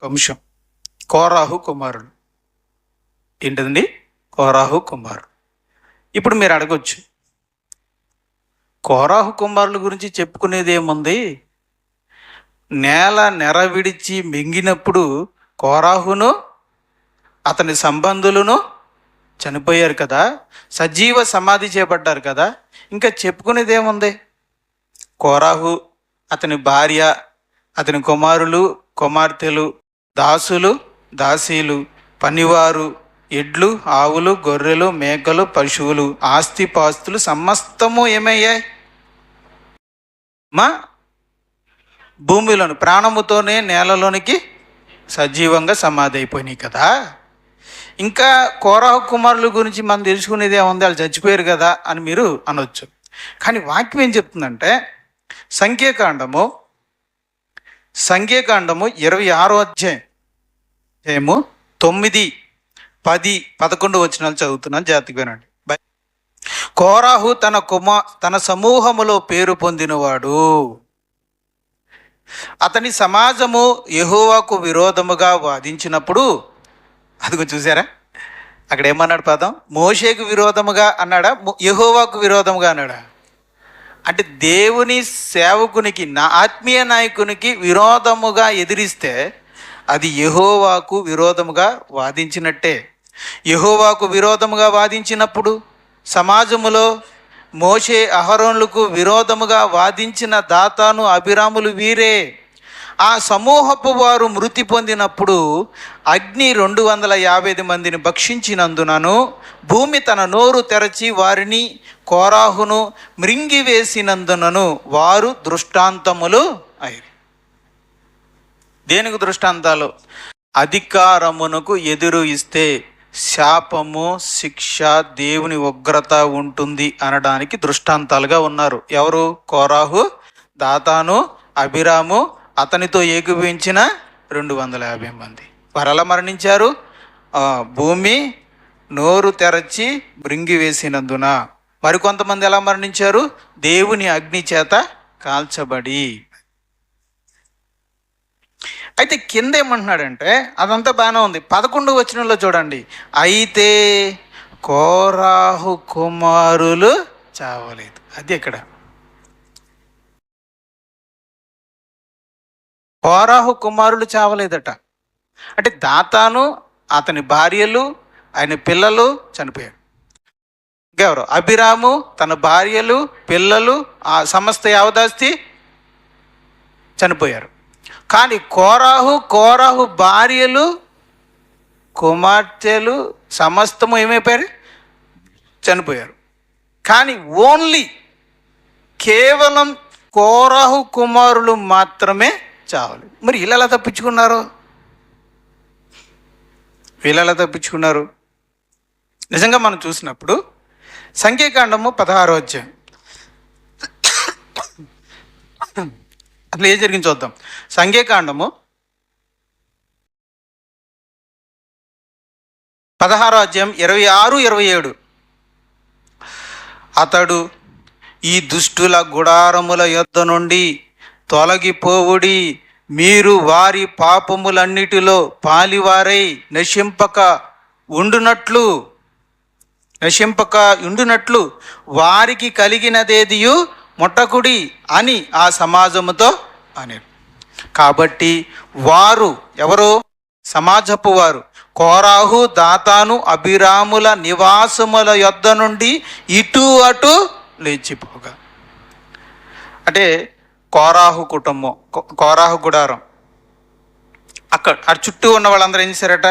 వంశం, కోరాహు కుమారులు. ఏంటండి? కోరాహు కుమారులు. ఇప్పుడు మీరు అడగొచ్చు, కోరాహు కుమారుల గురించి చెప్పుకునేది ఏముంది? నేల నెర విడిచి మింగినప్పుడు కోరాహును అతని సంబంధులను చనిపోయారు కదా, సజీవ సమాధి చేపట్టారు కదా, ఇంకా చెప్పుకునేది ఏముంది? కోరాహు, అతని భార్య, అతని కుమారులు కుమార్తెలు, దాసులు దాసీలు, పనివారు, ఎడ్లు ఆవులు గొర్రెలు మేకలు పశువులు, ఆస్తిపాస్తులు సమస్తము ఏమయ్యాయి? మా భూమిలోని ప్రాణముతోనే నేలలోనికి సజీవంగా సమాధి అయిపోయినాయి కదా. ఇంకా కోరాహు కుమారుల గురించి మనం తెలుసుకునేది ఏముంది? వాళ్ళు చచ్చిపోయారు కదా అని మీరు అనొచ్చు. కానీ వాక్యం ఏం చెప్తుందంటే, సంఖ్యాకాండము 26వ అధ్యాయము 9, 10, 11 వచనాలు చదువుతున్నాను, జాగ్రత్తగా వినండి. కోరాహు తన సమూహములో పేరు పొందినవాడు. అతని సమాజము యెహోవాకు విరోధముగా వాదించినప్పుడు, అదిగో చూసారా, అక్కడ ఏమన్నాడు పదం? మోషేకు విరోధముగా అన్నాడా, యెహోవాకు విరోధముగా అన్నాడా? అంటే దేవుని సేవకునికి, నా ఆత్మీయ నాయకునికి విరోధముగా ఎదిరిస్తే అది యెహోవాకు విరోధముగా వాదించినట్టే. యెహోవాకు విరోధముగా వాదించినప్పుడు సమాజములో మోషే అహరోనులకు విరోధముగా వాదించిన దాతాను అబీరాములు వీరే. ఆ సమూహపు వారు మృతి పొందినప్పుడు అగ్ని 250 మందిని భక్షించినందునను భూమి తన నోరు తెరచి వారిని కోరాహును మృంగివేసినందునను వారు దృష్టాంతములు అయ్యారు. దేనికి దృష్టాంతాలు? అధికారమునకు ఎదురు ఇస్తే శాపము, శిక్ష, దేవుని ఉగ్రత ఉంటుంది అనడానికి దృష్టాంతాలుగా ఉన్నారు. ఎవరు? కోరాహు, దాతాను, అబీరాము, అతనితో ఏకీభవించిన 250 మంది. వారు ఎలా మరణించారు? భూమి నోరు తెరచి మృంగివేసినందున. మరికొంతమంది ఎలా మరణించారు? దేవుని అగ్ని చేత కాల్చబడి. అయితే కింద ఏమంటున్నాడంటే, అదంతా బాగానే ఉంది. 11వ వచనంలో చూడండి, అయితే కోరాహు కుమారులు చావలేదు. అది ఎక్కడ? కోరాహు కుమారులు చావలేదట. అంటే దాతాను, అతని భార్యలు, ఆయన పిల్లలు చనిపోయారు. ఇంకెవరు? అబీరాము, తన భార్యలు, పిల్లలు, ఆ సమస్త యావదాస్తి చనిపోయారు. కానీ కోరాహు భార్యలు, కుమార్తెలు సమస్తము ఏమైపోయారు? చనిపోయారు. కానీ కేవలం కోరాహు కుమారులు మాత్రమే చావలేదు. మరి వీళ్ళు ఎలా తప్పించుకున్నారు? నిజంగా మనం చూసినప్పుడు సంఖ్యాకాండము 16వ అధ్యాయం అసలు ఏం జరిగింది చూద్దాం. సంఖ్యాకాండము 16వ అధ్యాయం 26, 27. అతడు, ఈ దుష్టుల గుడారముల యొద్ద నుండి తొలగిపోవుడి, మీరు వారి పాపములన్నిటిలో పాలివారై నశింపక ఉండునట్లు వారికి కలిగినదేదియు ముట్టకుడి అని ఆ సమాజముతో అనేడు. కాబట్టి వారు ఎవరు? సమాజపు వారు కోరాహు, దాతాను, అబీరాముల నివాసముల యొద్ద నుండి ఇటు అటు లేచిపోగా. అంటే కోరాహు కుటుంబం, కోరాహు గుడారం, అక్కడ ఆ చుట్టూ ఉన్న వాళ్ళందరూ ఏం చేశారట?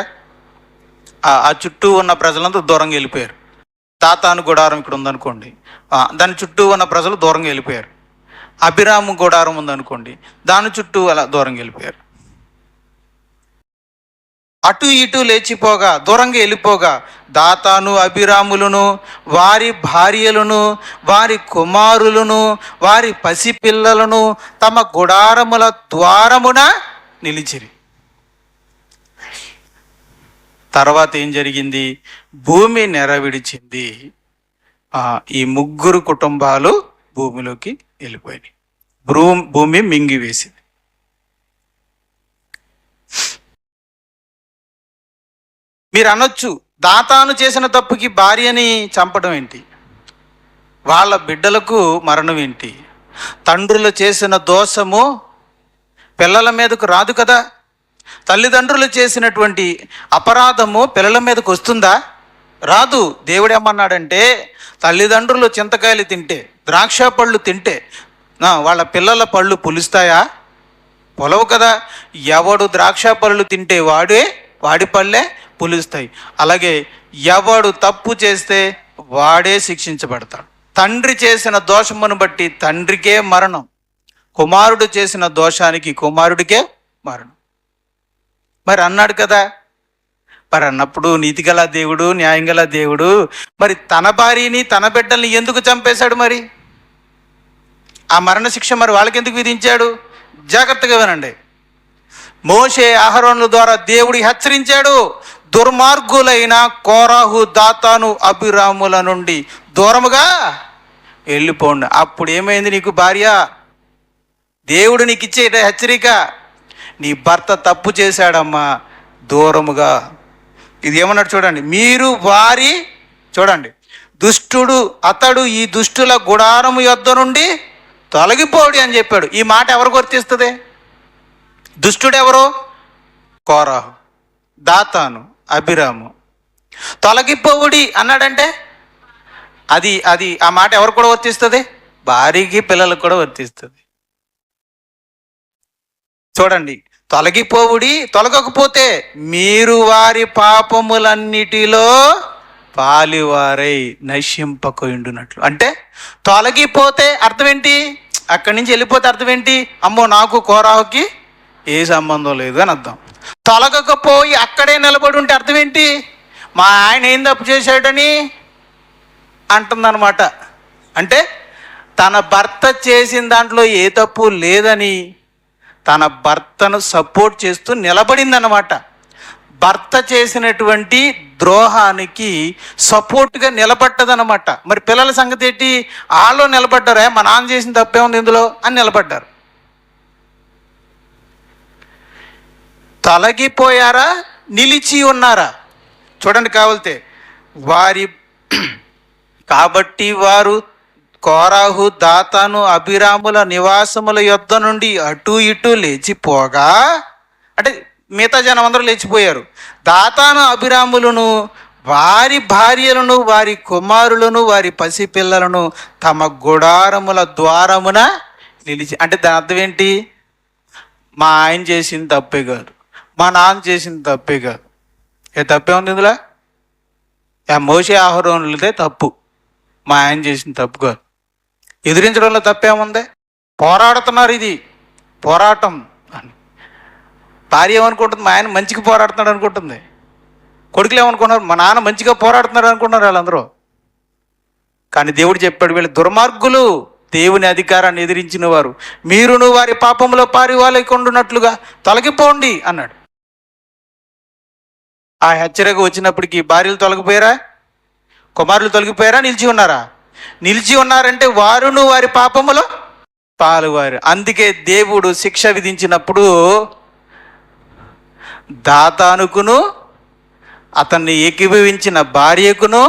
ఆ చుట్టూ ఉన్న ప్రజలందరూ దూరంగా వెళ్ళిపోయారు. దాతాను గుడారం ఇక్కడ ఉందనుకోండి, దాని చుట్టూ ఉన్న ప్రజలు దూరంగా వెళ్ళిపోయారు. అబీరాము గుడారం ఉందనుకోండి, దాని చుట్టూ అలా దూరంగా వెళ్ళిపోయారు. అటు ఇటు లేచిపోగా, దూరంగా వెళ్ళిపోగా, దాతాను అబీరాములను, వారి భార్యలను, వారి కుమారులను, వారి పసిపిల్లలను తమ గుడారముల ద్వారమున నిలిచిరి. తర్వాత ఏం జరిగింది? భూమి నెరవిడిచింది. ఈ 3 కుటుంబాలు భూమిలోకి వెళ్ళిపోయినాయి. భూమి మింగివేసింది. మీరు అనొచ్చు, దాతాను చేసిన తప్పుకి భార్యని చంపడం ఏంటి, వాళ్ళ బిడ్డలకు మరణం ఏంటి, తండ్రులు చేసిన దోషము పిల్లల మీదకు రాదు కదా, తల్లిదండ్రులు చేసినటువంటి అపరాధము పిల్లల మీదకు వస్తుందా, రాదు. దేవుడు ఏమన్నాడంటే, తల్లిదండ్రులు చింతకాయలు తింటే, ద్రాక్ష పళ్ళు తింటే వాళ్ళ పిల్లల పళ్ళు పులుస్తాయా, పొలవు కదా. ఎవడు ద్రాక్ష పళ్ళు తింటే వాడి పళ్ళే పులుస్తాయి. అలాగే ఎవడు తప్పు చేస్తే వాడే శిక్షించబడతాడు. తండ్రి చేసిన దోషమును బట్టి తండ్రికే మరణం, కుమారుడు చేసిన దోషానికి కుమారుడికే మరణం. మరి అన్నాడు కదా, మరి అన్నప్పుడు నీతిగల దేవుడు, న్యాయంగల దేవుడు మరి తన భార్యని తన బిడ్డల్ని ఎందుకు చంపేశాడు? మరి ఆ మరణశిక్ష మరి వాళ్ళకి ఎందుకు విధించాడు? జాగ్రత్తగా వినండి. మోషే అహరోనుల ద్వారా దేవుడు హెచ్చరించాడు, దుర్మార్గులైన కోరాహు, దాతాను, అబీరాముల నుండి దూరముగా వెళ్ళిపోండి. అప్పుడు ఏమైంది నీకు భార్య? దేవుడు నీకు ఇచ్చే హెచ్చరిక, నీ భర్త తప్పు చేశాడమ్మా, దూరముగా. ఇది ఏమన్నాడు చూడండి, మీరు వారి చూడండి దుష్టుడు అతడు ఈ దుష్టుల గుడారము యొద్ద నుండి తొలగిపోడి అని చెప్పాడు. ఈ మాట ఎవరు వర్తిస్తుంది? దుష్టుడు ఎవరు? కోరాహు, దాతాను, అబీరాము. తొలగిపోవుడి అన్నాడంటే అది అది ఆ మాట ఎవరు కూడా వర్తిస్తుంది? భార్యకి పిల్లలకు కూడా వర్తిస్తుంది. చూడండి, తొలగిపోవుడి, తొలగకపోతే మీరు వారి పాపములన్నిటిలో పాలివారై నశింపకొండునట్లు. అంటే తొలగిపోతే అర్థం ఏంటి? అక్కడి నుంచి వెళ్ళిపోతే అర్థం ఏంటి? అమ్మో నాకు కోరాహుకి ఏ సంబంధం లేదు అని అర్థం. తొలగకపోయి అక్కడే నిలబడి ఉంటే అర్థం ఏంటి? మా ఆయన ఏం తప్పు చేశాడని అంటుందన్నమాట. అంటే తన భర్త చేసిన దాంట్లో ఏ తప్పు లేదని తన భర్తను సపోర్ట్ చేస్తూ నిలబడిందన్నమాట. భర్త చేసినటువంటి ద్రోహానికి సపోర్ట్గా నిలబడ్డదన్నమాట. మరి పిల్లల సంగతి ఏంటి? వాళ్ళు నిలబడ్డారా, మా నాన్న చేసిన తప్పే ఉంది ఇందులో అని నిలబడ్డారు. తొలగిపోయారా, నిలిచి ఉన్నారా? చూడండి కావలితే కాబట్టి వారు కోరాహు, దాతాను, అబీరాముల నివాసముల యొద్ద నుండి అటు ఇటు లేచిపోగా, అంటే మిగతా జనం అందరూ లేచిపోయారు. దాతాను, అబీరాములను, వారి భార్యలను, వారి కుమారులను, వారి పసిపిల్లలను తమ గుడారముల ద్వారమున నిలిచి. అంటే దాని అర్థం ఏంటి? మా ఆయన చేసింది తప్పే కాదు, మా నాన్న చేసింది తప్పే కాదు. ఏ తప్పే ఉంది ఇందులో? మోషే అహరోనులదే తప్పు, మా ఆయన చేసిన తప్పు కాదు. ఎదిరించడంలో తప్పేముంది? పోరాడుతున్నారు, ఇది పోరాటం అని. భార్య ఏమనుకుంటుంది? మా ఆయన మంచిగా పోరాడుతున్నాడు అనుకుంటుంది. కొడుకులు ఏమనుకున్నారు? మా నాన్న మంచిగా పోరాడుతున్నాడు అనుకుంటున్నారు వాళ్ళందరూ. కానీ దేవుడు చెప్పాడు, వీళ్ళు దుర్మార్గులు, దేవుని అధికారాన్ని ఎదిరించిన వారు, మీరును వారి పాపంలో పారివాలకుండునట్లుగా తొలగిపోండి అన్నాడు. ఆ హెచ్చరిక వచ్చినప్పటికీ భార్యలు తొలగిపోయారా, కుమారులు తొలగిపోయారా, నిలిచి ఉన్నారా? నిలిచి ఉన్నారంటే వారును వారి పాపములో పాలువారు. అందుకే దేవుడు శిక్ష విధించినప్పుడు దాతానుకును, అతన్ని ఏకీభవించిన భార్యకును,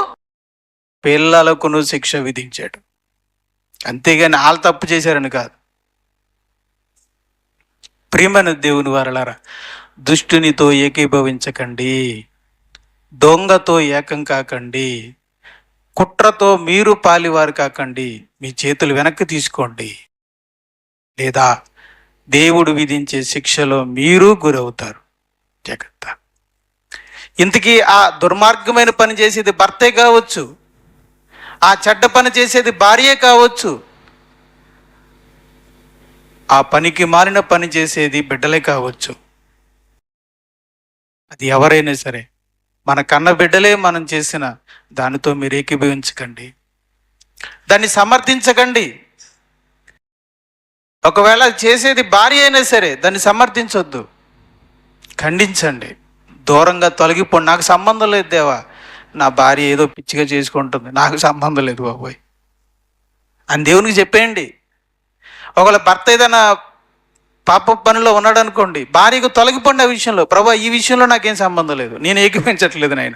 పిల్లలకును శిక్ష విధించాడు. అంతేగాని వాళ్ళు తప్పు చేశారని కాదు. ప్రియమైన దేవుని వారలారా, దుష్టునితో ఏకీభవించకండి, దొంగతో ఏకం కాకండి, కుట్రతో మీరు పాలివారు కాకండి. మీ చేతులు వెనక్కి తీసుకోండి, లేదా దేవుడు విధించే శిక్షలో మీరు గురవుతారు. జాగ్రత్త. ఇంతకీ ఆ దుర్మార్గమైన పని చేసేది భర్తే కావచ్చు, ఆ చెడ్డ పని చేసేది భార్యే కావచ్చు, ఆ పనికి మారిన పని చేసేది బిడ్డలే కావచ్చు. అది ఎవరైనా సరే, మన కన్న బిడ్డలే మనం చేసిన దానితో మీరు ఏకీభవించకండి, దాన్ని సమర్థించకండి. ఒకవేళ చేసేది భార్య అయినా సరే దాన్ని సమర్థించొద్దు, ఖండించండి, దూరంగా తొలగిపోండి. నాకు సంబంధం లేదు దేవా, నా భార్య ఏదో పిచ్చిగా చేసుకుంటుంది, నాకు సంబంధం లేదు బాబోయ్ అని దేవునికి చెప్పేయండి. ఒకవేళ భర్త ఏదైనా పాప పనిలో ఉన్నాడు అనుకోండి, భార్యకు తొలగిపోండి ఆ విషయంలో. ప్రభా ఈ విషయంలో నాకేం సంబంధం లేదు, నేను ఏకీపించట్లేదు నాయన,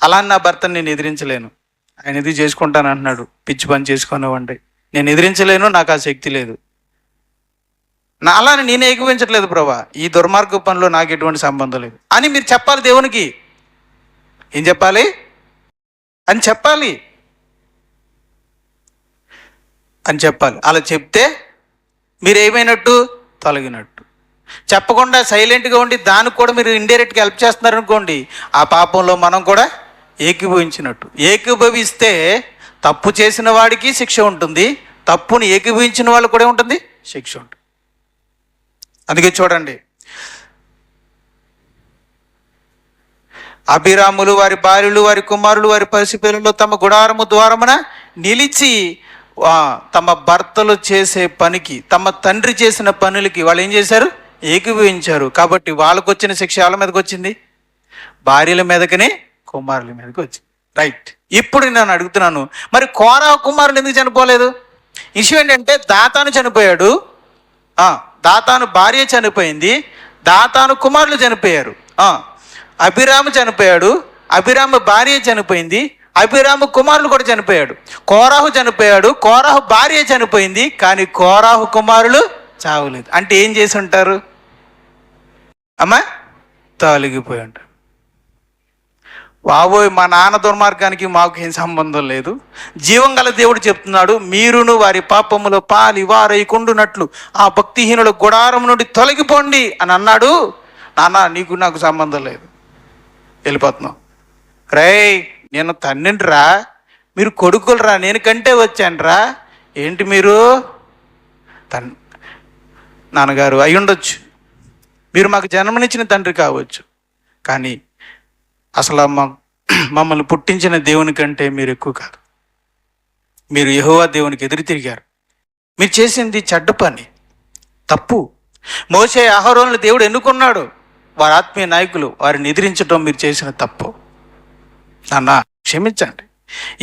అలా నా భర్తను నేను ఎదిరించలేను, ఆయన ఇది చేసుకుంటాను అంటున్నాడు, పిచ్చి పని చేసుకునేవ్వండి, నేను ఎదిరించలేను, నాకు ఆ శక్తి లేదు, అలానే నేను ఏకీపించట్లేదు ప్రభా, ఈ దుర్మార్గ పనిలో నాకు ఎటువంటి సంబంధం లేదు అని మీరు చెప్పాలి దేవునికి. ఏం చెప్పాలి అని చెప్పాలి అలా చెప్తే మీరు ఏమైనట్టు, తొలగినట్టు. చెప్పకుండా సైలెంట్గా ఉండి దానికి కూడా మీరు ఇండైరెక్ట్గా హెల్ప్ చేస్తున్నారనుకోండి, ఆ పాపంలో మనం కూడా ఏకీభవించినట్టు. ఏకీభవిస్తే తప్పు చేసిన వాడికి శిక్ష ఉంటుంది, తప్పుని ఏకీభవించిన వాళ్ళు కూడా ఉంటుంది, శిక్ష ఉంటుంది. అందుకే చూడండి, అభిరాములు వారి భార్యలు వారి కుమారులు వారి పసిపిల్లలు తమ గుడారము ద్వారమున నిలిచి తమ భర్తలు చేసే పనికి, తమ తండ్రి చేసిన పనులకి వాళ్ళు ఏం చేశారు, ఏకీభవించారు. కాబట్టి వాళ్ళకు వచ్చిన శిక్ష వాళ్ళ మీదకి వచ్చింది, భార్యల మీదకనే కుమారుల మీదకి వచ్చింది. రైట్. ఇప్పుడు నేను అడుగుతున్నాను, మరి కోరహు కుమారులు ఎందుకు చనిపోలేదు? విషయం ఏంటంటే, దాతాను చనిపోయాడు, దాతాను భార్య చనిపోయింది, దాతాను కుమారులు చనిపోయారు. అభిరాము చనిపోయాడు, అభిరాము భార్య చనిపోయింది, అభిరాము కుమారులు కూడా చనిపోయాడు. కోరహు చనిపోయాడు, కోరహు భార్య చనిపోయింది, కానీ కోరహు కుమారులు చావలేదు. అంటే ఏం చేసి ఉంటారు అమ్మా? తొలగిపోయి ఉంటారు. బాబోయ్, మా నాన్న దుర్మార్గానికి మాకు ఏం సంబంధం లేదు, జీవం గల దేవుడు చెప్తున్నాడు, మీరును వారి పాపములో పాలి వారైకుండునట్లు ఆ భక్తిహీనుల గుడారం నుండి తొలగిపోండి అని అన్నాడు. నాన్న నీకు నాకు సంబంధం లేదు, వెళ్ళిపోతున్నాం. రేయ్ నేను తండ్రిరా, మీరు కొడుకులరా, నేను కంటే వచ్చానురా, ఏంటి మీరు నాన్నగారు అయి ఉండొచ్చు, మీరు మాకు జన్మనిచ్చిన తండ్రి కావచ్చు, కానీ అసలు మమ్మల్ని పుట్టించిన దేవుని కంటే మీరు ఎక్కువ కాదు, మీరు యెహోవా దేవునికి ఎదురు తిరిగారు, మీరు చేసింది చెడ్డ పని, తప్పు. మోషే అహరోనులు దేవుడు ఎన్నుకున్నాడు, వారి ఆత్మీయ నాయకులు, వారిని ఎదిరించడం మీరు చేసిన తప్పు. నాన్న క్షమించండి,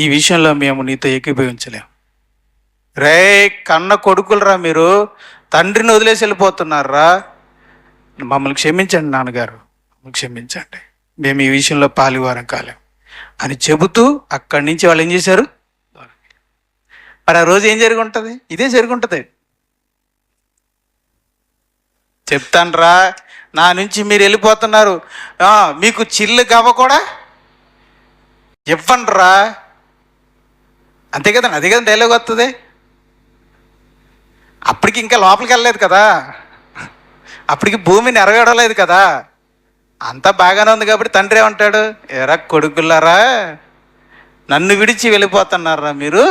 ఈ విషయంలో మేము నీతో ఏకీభవించలేము. రే కన్న కొడుకులరా, మీరు తండ్రిని వదిలేసి వెళ్ళిపోతున్నారా, మమ్మల్ని క్షమించండి నాన్నగారు, క్షమించండి, మేము ఈ విషయంలో పాలువారం కాలేం అని చెబుతూ అక్కడి నుంచి వాళ్ళు ఏం చేశారు. మరి ఆ రోజు ఏం జరిగి ఉంటుంది? ఇదే జరిగి ఉంటుంది. చెప్తానురా, నా నుంచి మీరు వెళ్ళిపోతున్నారు, మీకు చిల్లు గవ్వ కూడా ఇవ్వండిరా, అంతే కదండి. అదే కదా డైలాగ్ వస్తుంది. అప్పటికి ఇంకా లోపలికి వెళ్ళలేదు కదా, అప్పటికి భూమి నెరవేరలేదు కదా, అంతా బాగానే ఉంది. కాబట్టి తండ్రి ఏమంటాడు, ఎరా కొడుకులారా, నన్ను విడిచి వెళ్ళిపోతున్నారా మీరు,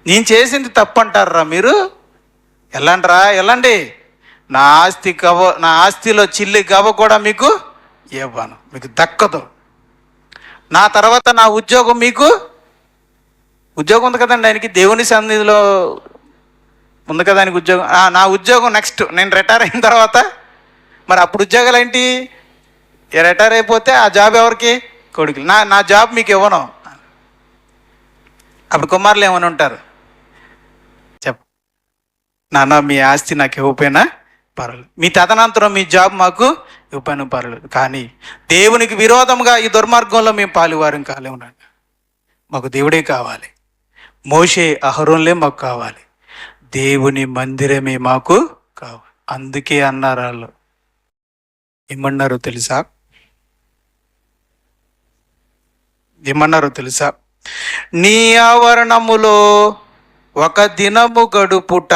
నేను చేసింది తప్పు అంటారా మీరు, వెళ్ళండిరా వెళ్ళండి, నా ఆస్తిలో చిల్లి గవ్వ కూడా మీకు ఇవ్వను, మీకు దక్కదు. నా తర్వాత నా ఉద్యోగం, మీకు ఉద్యోగం ఉంది కదండి ఆయనకి, దేవుని సన్నిధిలో ఉంది కదా ఆయనకి ఉద్యోగం. నా ఉద్యోగం నెక్స్ట్, నేను రిటైర్ అయిన తర్వాత, మరి అప్పుడు ఉద్యోగాలు ఏంటి? రిటైర్ అయిపోతే ఆ జాబ్ ఎవరికి? కొడుకులు. నా జాబ్ మీకు ఇవ్వను. అప్పుడు కుమారులు ఏమని ఉంటారు, చెప్ప నాన్న మీ ఆస్తి నాకు ఇవ్వకపోయినా పర్వాలేదు, మీ తదనంతరం మీ జాబ్ మాకు ఇవ్వకపోయినా పర్వాలేదు, కానీ దేవునికి విరోధంగా ఈ దుర్మార్గంలో మేము పాలువారం కాలేమునండి, మాకు దేవుడే కావాలి, మోషే అహరోన్లే మాకు కావాలి, దేవుని మందిరమే మాకు కావాలి. అందుకే అన్నారు వాళ్ళు, ఏమన్నారో తెలుసా? నీ ఆవరణములో ఒక దినము గడుపుట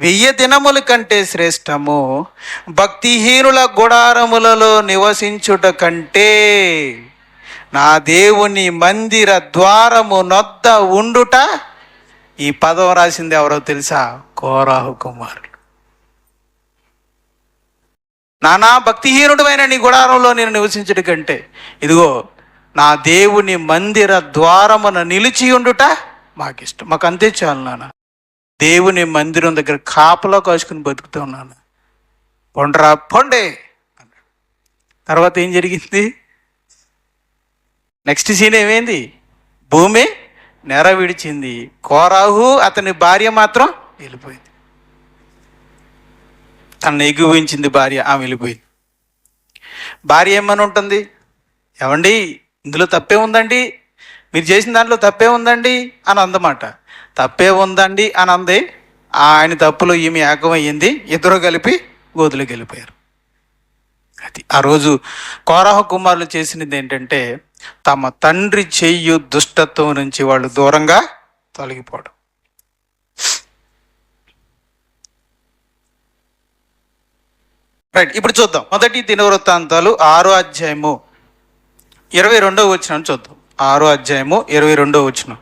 1000 దినముల కంటే శ్రేష్టము, భక్తిహీనుల గుడారములలో నివసించుట కంటే నా దేవుని మందిర ద్వారము నొద్ద ఉండుట. ఈ పదం రాసింది ఎవరో తెలుసా? కోరహు కుమారులు. నానా భక్తిహీనుడమైన నీ గుడారంలో నేను నివసించుట కంటే, ఇదిగో నా దేవుని మందిర ద్వారమున నిలిచి ఉండుట మాకిష్టం, మాకు అంతే చాలు నాన్న, దేవుని మందిరం దగ్గర కాపలా కాసుకుని బతుకుతూ ఉన్నాను, పొండరా పొండే అన్నాడు. తర్వాత ఏం జరిగింది? నెక్స్ట్ సీన్ ఏమైంది? భూమి నెర విడిచింది, కోరహు అతని భార్య మాత్రం వెళ్ళిపోయింది. తనను ఎగువించింది భార్య, ఆమె వెళ్ళిపోయింది. భార్య ఏమని ఉంటుంది, ఏమండి ఇందులో తప్పే ఉందండి, మీరు చేసిన దాంట్లో తప్పే ఉందండి అని అందమాట. తప్పే ఉందండి అని అంది. ఆయన తప్పులో ఈమె ఏకమయ్యింది, ఇద్దరు కలిపి గోతులోకి వెళ్ళిపోయారు. అది ఆ రోజు కోరహ కుమారులు చేసినది ఏంటంటే, తమ తండ్రి చెయ్యు దుష్టత్వం నుంచి వాళ్ళు దూరంగా తొలగిపోవడం. రైట్, ఇప్పుడు చూద్దాం. మొదటి దినవృత్తాంతాలు 6వ అధ్యాయము 22వ వచనం చూద్దాం. 6వ అధ్యాయము 22వ వచనం.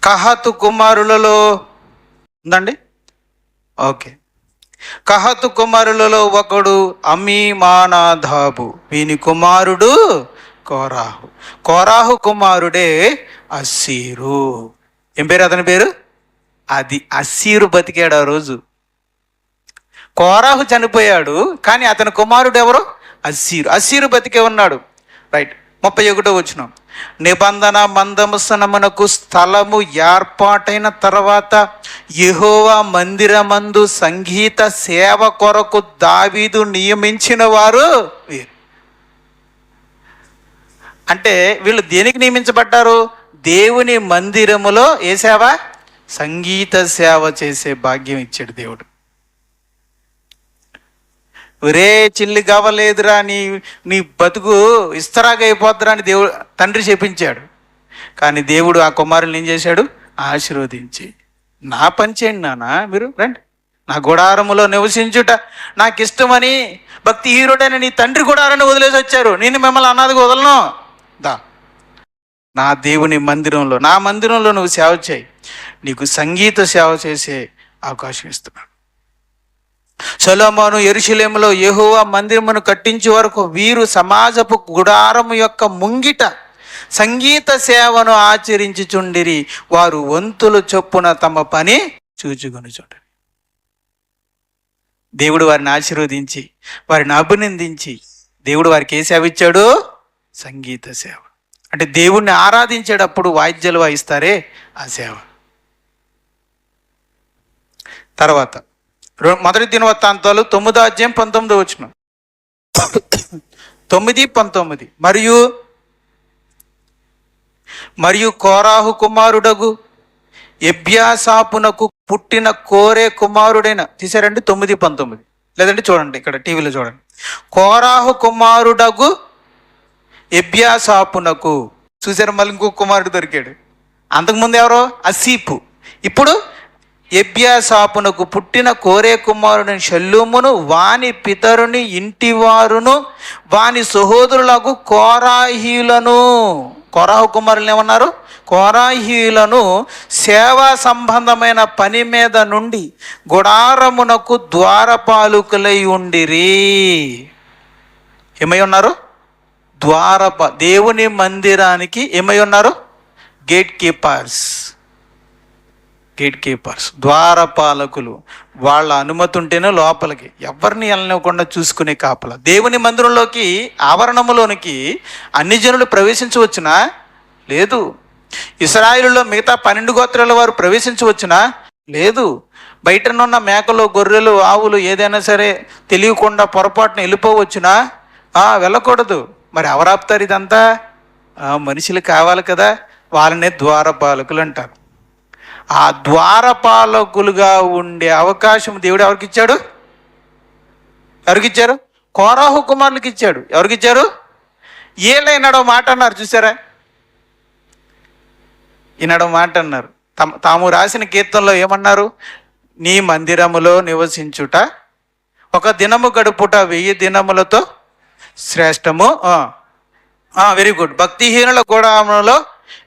కహాతు కుమారులలో ఉందండి. ఓకే, కహాతు కుమారులలో ఒకడు అమీమానాదాబు, వీని కుమారుడు కోరాహు. కోరాహు కుమారుడే అస్సీరు. ఏం పేరు అతని పేరు? అది అస్సీరు బతికాడు ఆ రోజు. కోరాహు చనిపోయాడు, కానీ అతని కుమారుడు ఎవరు? అస్సీరు. అస్సీరు బతికే ఉన్నాడు. రైట్, 31వ వచనం. నిబంధన మందసనమునకు స్థలము ఏర్పాటైన తర్వాత యెహోవా మందిరమందు సంగీత సేవ కొరకు దావీదు నియమించిన వారు వీరు. అంటే వీళ్ళు దేనికి నియమించబడ్డారు? దేవుని మందిరములో ఏ సేవ? సంగీత సేవ చేసే భాగ్యం ఇచ్చాడు దేవుడు. ఒరే చిల్లి కావలేదురా, నీ బతుకు ఇస్తరాగా అయిపోద్దురా అని దేవుడు తండ్రి చెప్పించాడు. కానీ దేవుడు ఆ కుమారుని ఏం చేశాడు? ఆశీర్వదించి, నా పని చేయండి నాన్న, మీరు రండి, నా గుడారములో నివసించుట నాకు ఇష్టమని భక్తిహీనుడైన నీ తండ్రి గుడారాన్ని వదిలేసి వచ్చారు. నేను మిమ్మల్ని అన్నదిగా వదలను. దా, నా దేవుని మందిరంలో, నా మందిరంలో నువ్వు సేవ చేయి, నీకు సంగీత సేవ చేసే అవకాశం ఇస్తున్నాను. సొలొమోను యెరూషలేములో యెహోవా మందిరమును కట్టించే వరకు వీరు సమాజపు గుడారము యొక్క ముంగిట సంగీత సేవను ఆచరించుచుండిరి. వారు వంతులు చొప్పున తమ పని చూచుకొని చూడండి. దేవుడు వారిని ఆశీర్వదించి, వారిని అభినందించి, దేవుడు వారికి ఏ సేవ ఇచ్చాడు? సంగీత సేవ. అంటే దేవుణ్ణి ఆరాధించేటప్పుడు వాయిద్యాలు వాయిస్తారే, ఆ సేవ. తర్వాత మొదటి దినవృత్తాంతాలు 9వ అధ్యాయం 19వ వచనం. 9:19. మరియు కోరాహు కుమారుడగు ఎబ్యాసాపునకు పుట్టిన కోరే కుమారుడైన, తీసారండి 9:19, లేదంటే చూడండి ఇక్కడ టీవీలో చూడండి. కోరాహు కుమారుడగు ఎబ్యాసాపునకు, చూసారు, మళ్ళీ ఇంకో కుమారుడు దొరికాడు. అంతకుముందు ఎవరో? అసీపు. ఇప్పుడు ఎబ్యాసాపునకు పుట్టిన కోరే కుమారుని షల్లూమును వాని పితరుని ఇంటివారును వాని సహోదరులకు కోరాహీలను, కోరాహు కుమారులను ఏమన్నారు? కోరాహీలను సేవా సంబంధమైన పని మీద నుండి గుడారమునకు ద్వారపాలకులై ఉండిరి. ఏమై ఉన్నారు? దేవుని మందిరానికి ఏమై ఉన్నారు? గేట్ కీపర్స్, ద్వారపాలకులు. వాళ్ళ అనుమతి ఉంటేనే లోపలికి, ఎవరిని వెళ్ళనివ్వకుండా చూసుకునే కాపల. దేవుని మందిరంలోకి, ఆవరణములోనికి అన్ని జనులు ప్రవేశించవచ్చునా? లేదు. ఇశ్రాయేలులో మిగతా 12 గోత్రాల వారు ప్రవేశించవచ్చునా? లేదు. బయటనున్న మేకలు, గొర్రెలు, ఆవులు ఏదైనా సరే తెలియకుండా పొరపాటున వెళ్ళిపోవచ్చునా? వెళ్ళకూడదు. మరి ఎవరు ఆపుతారు ఇదంతా? మనుషులు కావాలి కదా, వాళ్ళనే ద్వారపాలకులు అంటారు. ఆ ద్వారపాలకులుగా ఉండే అవకాశం దేవుడు ఎవరికి ఇచ్చాడు? ఎవరికిచ్చారు? కోరాహు కుమారులకు ఇచ్చాడు. ఎవరికిచ్చారు? ఏలైనాడో మాట అన్నారు, చూసారా? ఈనాడో మాట అన్నారు. తాము రాసిన కీర్తనలో ఏమన్నారు? నీ మందిరములో నివసించుట ఒక దినము గడుపుట 1000 దినములతో శ్రేష్టము. Very good. భక్తిహీనుల గుడారములో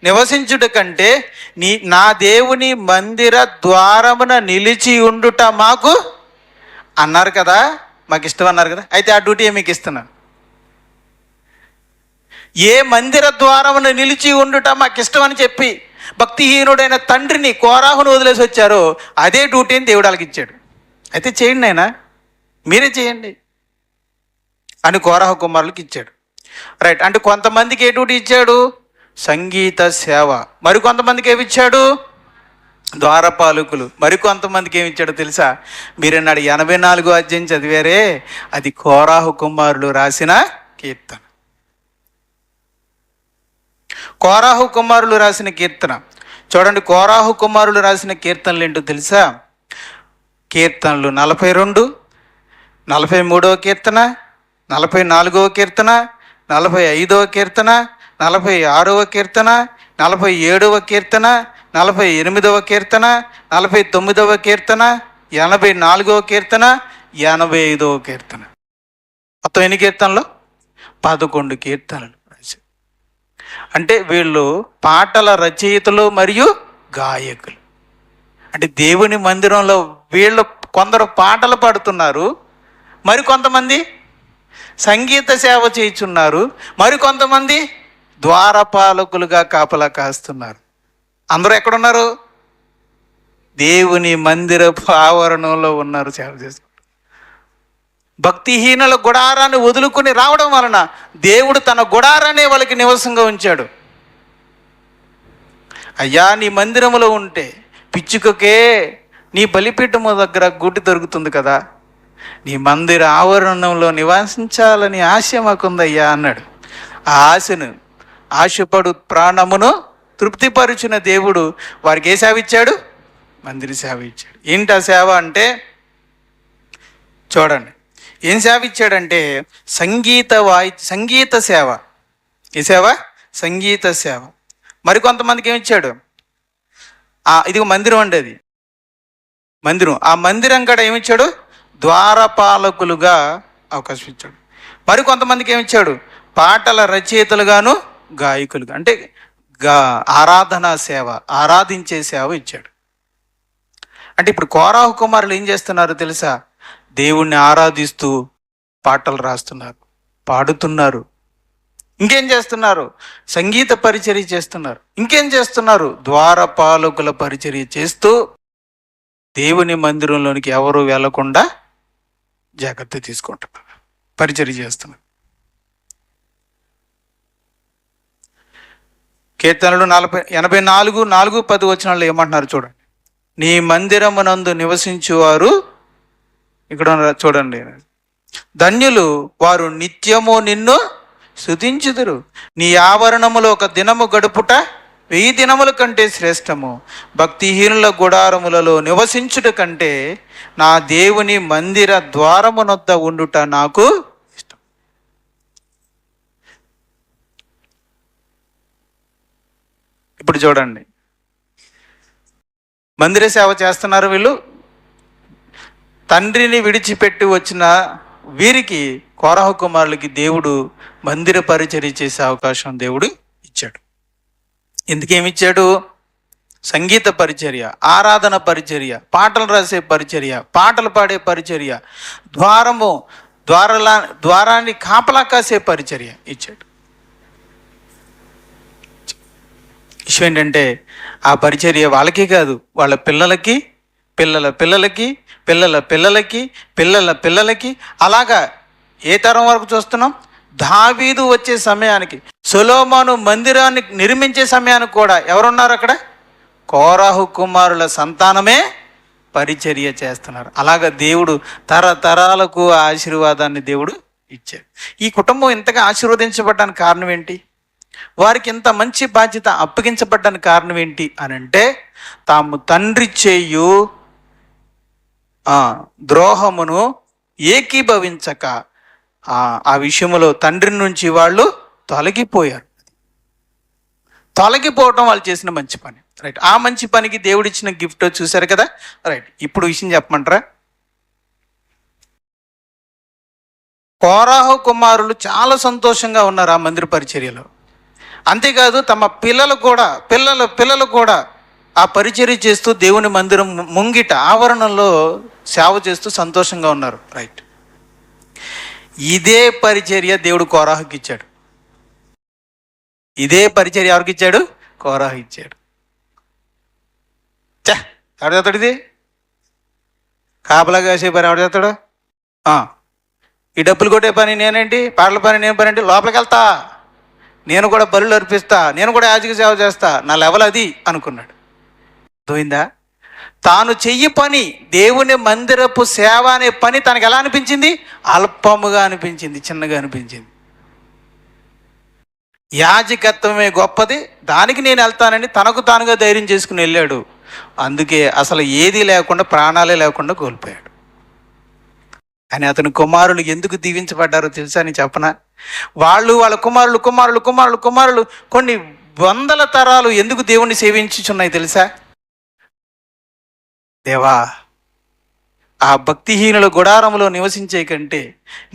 నివసించుట కంటే నా దేవుని మందిర ద్వారమున నిలిచి ఉండుట మాకు అన్నారు కదా, మాకు ఇష్టం అన్నారు కదా. అయితే ఆ డ్యూటీ మీకు ఇస్తున్నాను. ఏ మందిర ద్వారమున నిలిచి ఉండుట మాకు ఇష్టం అని చెప్పి భక్తిహీనుడైన తండ్రిని, కోరాహును వదిలేసి వచ్చారో అదే డ్యూటీని దేవుడు వాళ్ళకి ఇచ్చాడు. అయితే చేయండి నాయనా, మీరే చేయండి అని కోరాహు కుమారులకు ఇచ్చాడు. రైట్, అంటే కొంతమందికి ఏ డ్యూటీ ఇచ్చాడు? సంగీత సేవ. మరి కొంతమందికి ఏమి ఇచ్చాడు? ద్వారపాలకులు. మరికొంతమందికి ఏమి ఇచ్చాడో తెలుసా? మీరన్నాడు 84 అధ్యాయం చదివారే, అది కోరాహు కుమారులు రాసిన కీర్తన. కోరాహు కుమారులు రాసిన కీర్తన చూడండి. కోరాహు కుమారులు రాసిన కీర్తనలు ఏంటో తెలుసా? కీర్తనలు 42, 43వ కీర్తన, 44వ కీర్తన, 45వ కీర్తన, 46వ కీర్తన, 47వ కీర్తన, 48వ కీర్తన, 49వ కీర్తన, 84వ కీర్తన, 85వ కీర్తన. మొత్తం ఎన్ని కీర్తనలు? 11 కీర్తనలు రాశారు. అంటే వీళ్ళు పాటల రచయితలు మరియు గాయకులు. అంటే దేవుని మందిరంలో వీళ్ళు కొందరు పాటలు పాడుతున్నారు, మరికొంతమంది సంగీత సేవ చేయుచున్నారు, మరికొంతమంది ద్వారపాలకులుగా కాపలా కాస్తున్నారు. అందరూ ఎక్కడున్నారు? దేవుని మందిర ఆవరణంలో ఉన్నారు, సేవ చేసుకుంటారు. భక్తిహీనుల గుడారాన్ని వదులుకొని రావడం వలన దేవుడు తన గుడారాన్ని వాళ్ళకి నివాసంగా ఉంచాడు. అయ్యా, నీ మందిరములో ఉంటే పిచ్చుకకే నీ బలిపీఠము దగ్గర గూటి దొరుకుతుంది కదా, నీ మందిర ఆవరణంలో నివాసించాలని ఆశ మాకుందయ్యా అన్నాడు. ఆ ఆశపడు ప్రాణమును తృప్తిపరిచిన దేవుడు వారికి ఏ సేవ ఇచ్చాడు? మందిర సేవ ఇచ్చాడు. ఏంటి ఆ సేవ అంటే, చూడండి ఏం సేవ ఇచ్చాడంటే సంగీత సేవ. ఏ సేవ? సంగీత సేవ. మరికొంతమందికి ఏమిచ్చాడు? ఇది మందిరం అండి, అది మందిరం. ఆ మందిరం కాడ ఏమిచ్చాడు? ద్వారపాలకులుగా అవకాశం ఇచ్చాడు. మరికొంతమందికి ఏమిచ్చాడు? పాటల రచయితలుగాను గాయకులుగా, అంటే ఆరాధనా సేవ, ఆరాధించే సేవ ఇచ్చాడు. అంటే ఇప్పుడు కోరాహు కుమారులు ఏం చేస్తున్నారు తెలుసా? దేవుణ్ణి ఆరాధిస్తూ పాటలు రాస్తున్నారు, పాడుతున్నారు. ఇంకేం చేస్తున్నారు? సంగీత పరిచర్య చేస్తున్నారు. ఇంకేం చేస్తున్నారు? ద్వారపాలకుల పరిచర్య చేస్తూ దేవుని మందిరంలోనికి ఎవరు వెళ్లకుండా జాగ్రత్త తీసుకుంటున్నారు, పరిచర్య చేస్తున్నారు. కీర్తనలు 84, 4, 10 వచనాల్లో ఏమంటున్నారు చూడండి. నీ మందిరమునందు నివసించువారు, ఇక్కడ చూడండి, ధన్యులు వారు నిత్యము నిన్ను స్తుతించుదురు. నీ ఆవరణములో ఒక దినము గడుపుట 1000 దినముల కంటే శ్రేష్టము. భక్తిహీనుల గుడారములలో నివసించుట కంటే నా దేవుని మందిర ద్వారమునొద్ద ఉండుట నాకు ఇష్టం. ఇప్పుడు చూడండి, మందిర సేవ చేస్తున్నారు వీళ్ళు. తండ్రిని విడిచిపెట్టి వచ్చిన వీరికి, కోరాహు కుమారులకి దేవుడు మందిర పరిచర్య చేసే అవకాశం దేవుడు ఇచ్చాడు. ఎందుకేమిచ్చాడు? సంగీత పరిచర్య, ఆరాధన పరిచర్య, పాటలు రాసే పరిచర్య, పాటలు పాడే పరిచర్య, ద్వారాన్ని కాపలా కాసే పరిచర్య ఇచ్చాడు. విషయం ఏంటంటే, ఆ పరిచర్య వాళ్ళకే కాదు, వాళ్ళ పిల్లలకి, పిల్లల పిల్లలకి, పిల్లల పిల్లలకి, పిల్లల పిల్లలకి, అలాగా ఏ తరం వరకు చూస్తున్నాం? దావీదు వచ్చే సమయానికి, సొలొమోను మందిరాన్ని నిర్మించే సమయానికి కూడా ఎవరున్నారు అక్కడ? కోరాహు కుమారుల సంతానమే పరిచర్య చేస్తున్నారు. అలాగా దేవుడు తరతరాలకు ఆ ఆశీర్వాదాన్ని దేవుడు ఇచ్చాడు. ఈ కుటుంబం ఇంతగా ఆశీర్వదించబడ్డానికి కారణం ఏంటి? వారికి ఇంత మంచి బాధ్యత అప్పగించబడ్డానికి కారణం ఏంటి అని అంటే, తాము తండ్రి చేయు ద్రోహమును ఏకీభవించక ఆ విషయంలో తండ్రి నుంచి వాళ్ళు తొలగిపోవటం వాళ్ళు చేసిన మంచి పని. రైట్. ఆ మంచి పనికి దేవుడిచ్చిన గిఫ్ట్ చూశారు కదా. రైట్. ఇప్పుడు విషయం చెప్పమంటారా? కోరాహు కుమారులు చాలా సంతోషంగా ఉన్నారు ఆ మందిర పరిచర్యలో. అంతేకాదు, తమ పిల్లలు కూడా ఆ పరిచర్య చేస్తూ దేవుని మందిరం ముంగిట ఆవరణంలో సేవ చేస్తూ సంతోషంగా ఉన్నారు. రైట్. ఇదే పరిచర్య దేవుడు కోరాహుకి ఇచ్చాడు. ఇదే పరిచర్య ఎవరికి ఇచ్చాడు? కోరాహు ఇచ్చాడు. ఎవడు చేస్తాడు? ఇది కాపలా కాసే పని ఎవడు చేస్తాడు? ఈ డబ్బులు కొట్టే పని నేనేంటి, పాటల పని నేను పని ఏంటి, లోపలికి వెళ్తా, నేను కూడా బలులు అర్పిస్తా, నేను కూడా యాజక సేవ చేస్తా, నా లెవెల్ అది అనుకున్నాడు. అర్థమైందా? తాను చెయ్యి పని, దేవుని మందిరపు సేవ అనే పని తనకు ఎలా అనిపించింది? అల్పముగా అనిపించింది, చిన్నగా అనిపించింది. యాజకత్వమే గొప్పది, దానికి నేను వెళ్తానని తనకు తానుగా ధైర్యం చేసుకుని వెళ్ళాడు. అందుకే అసలు ఏది లేకుండా, ప్రాణాలే లేకుండా కోల్పోయాడు. కానీ అతని కుమారులు ఎందుకు దీవించబడ్డారో తెలుసా అని చెప్పనా? వాళ్ళ కుమారులు కొన్ని వందల తరాలు ఎందుకు దేవుణ్ణి సేవించుచున్నాయి తెలుసా? దేవా, ఆ భక్తిహీనుల గుడారములో నివసించే కంటే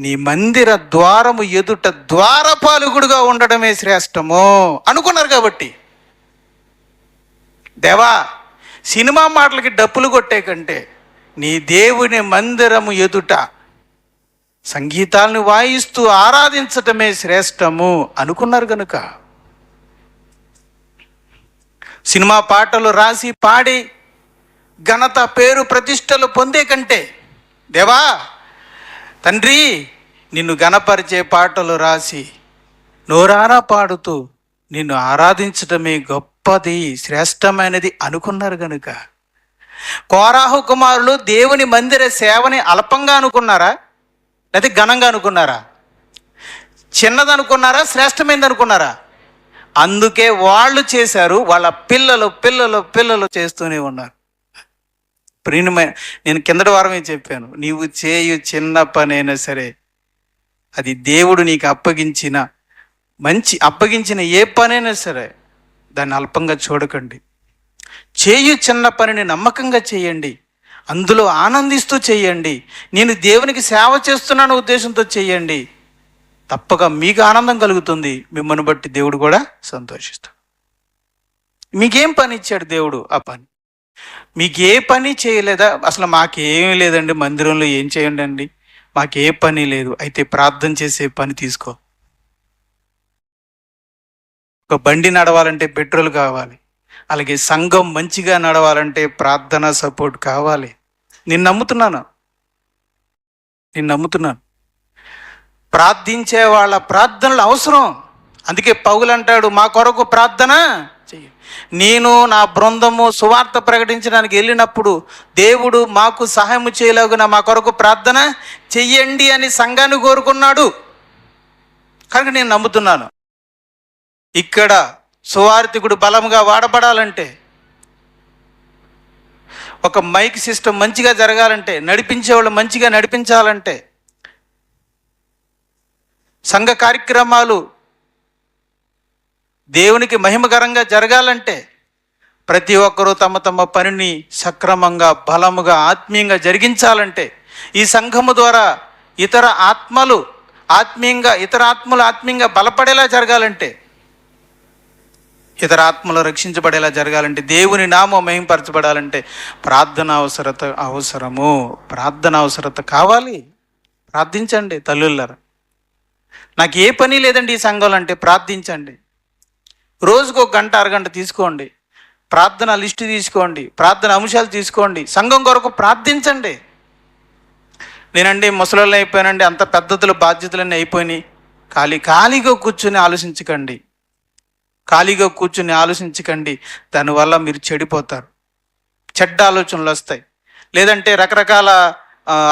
నీ మందిర ద్వారము ఎదుట ద్వారపాలకుడుగా ఉండడమే శ్రేష్టము అనుకున్నారు. కాబట్టి దేవా, సినిమా మాటలకి డప్పులు కొట్టే కంటే నీ దేవుని మందిరము ఎదుట సంగీతాలను వాయిస్తూ ఆరాధించటమే శ్రేష్టము అనుకున్నారు. కనుక సినిమా పాటలు రాసి పాడి ఘనత, పేరు, ప్రతిష్టలు పొందే కంటే, దేవా తండ్రి, నిన్ను ఘనపరిచే పాటలు రాసి నోరారా పాడుతూ నిన్ను ఆరాధించటమే గొప్పది, శ్రేష్టమైనది అనుకున్నారు. కనుక కోరాహు కుమారులు దేవుని మందిర సేవని అల్పంగా అనుకున్నారా, లేదా ఘనంగా అనుకున్నారా? చిన్నదనుకున్నారా, శ్రేష్టమైనది అనుకున్నారా? అందుకే వాళ్ళు చేశారు, వాళ్ళ పిల్లలు చేస్తూనే ఉన్నారు. ప్రియమైన, నేను కిందటి వారమే చెప్పాను, నీవు చేయు చిన్న పనైనా సరే అది దేవుడు నీకు అప్పగించిన ఏ పనైనా సరే దాన్ని అల్పంగా చూడకండి. చేయు చిన్న పనిని నమ్మకంగా చేయండి, అందులో ఆనందిస్తూ చేయండి. నేను దేవునికి సేవ చేస్తున్నాను ఉద్దేశంతో చేయండి. తప్పక మీకు ఆనందం కలుగుతుంది, మిమ్మల్ని బట్టి దేవుడు కూడా సంతోషిస్తాడు. మీకేం పని ఇచ్చాడు దేవుడు? ఆ పని మీకు ఏ పని చేయలేదా? అసలు మాకేమీ లేదండి, మందిరంలో ఏం చేయండి అండి, మాకే పని లేదు. అయితే ప్రార్థన చేసే పని తీసుకో. ఒక బండి నడవాలంటే పెట్రోల్ కావాలి, అలాగే సంఘం మంచిగా నడవాలంటే ప్రార్థన సపోర్ట్ కావాలి. నేను నమ్ముతున్నాను. ప్రార్థించే వాళ్ళ ప్రార్థనలు అవసరం. అందుకే పౌలు అంటాడు, మా కొరకు ప్రార్థన చెయ్యి. నేను నా బృందము సువార్త ప్రకటించడానికి వెళ్ళినప్పుడు దేవుడు మాకు సహాయం చేయలేగున మా కొరకు ప్రార్థన చెయ్యండి అని సంఘాన్ని కోరుకున్నాడు. కనుక నేను నమ్ముతున్నాను, ఇక్కడ సువార్థికుడు బలంగా వాడబడాలంటే, ఒక మైక్ సిస్టమ్ మంచిగా జరగాలంటే, నడిపించేవాళ్ళు మంచిగా నడిపించాలంటే, సంఘ కార్యక్రమాలు దేవునికి మహిమకరంగా జరగాలంటే ప్రతి ఒక్కరూ తమ తమ పనిని సక్రమంగా, బలముగా, ఆత్మీయంగా జరిగించాలంటే, ఈ సంఘము ద్వారా ఇతర ఆత్మలు ఆత్మీయంగా బలపడేలా జరగాలంటే, ఇతర ఆత్మలు రక్షించబడేలా జరగాలంటే, దేవుని నామం మహింపరచబడాలంటే ప్రార్థన అవసరము. ప్రార్థన అవసరత కావాలి. ప్రార్థించండి తల్లులారా. నాకు ఏ పని లేదండి ఈ సంఘంలో అంటే ప్రార్థించండి. రోజుకు 1 గంట, అరగంట తీసుకోండి, ప్రార్థన లిస్టు తీసుకోండి, ప్రార్థన అంశాలు తీసుకోండి, సంఘం కొరకు ప్రార్థించండి. నేనండి ముసలోళ్ళు అయిపోయానండి, అంత పెద్దతులు బాధ్యతలన్నీ అయిపోయినాయి, ఖాళీగా కూర్చుని ఆలోచించకండి. దానివల్ల మీరు చెడిపోతారు. చెడ్డ ఆలోచనలు వస్తాయి, లేదంటే రకరకాల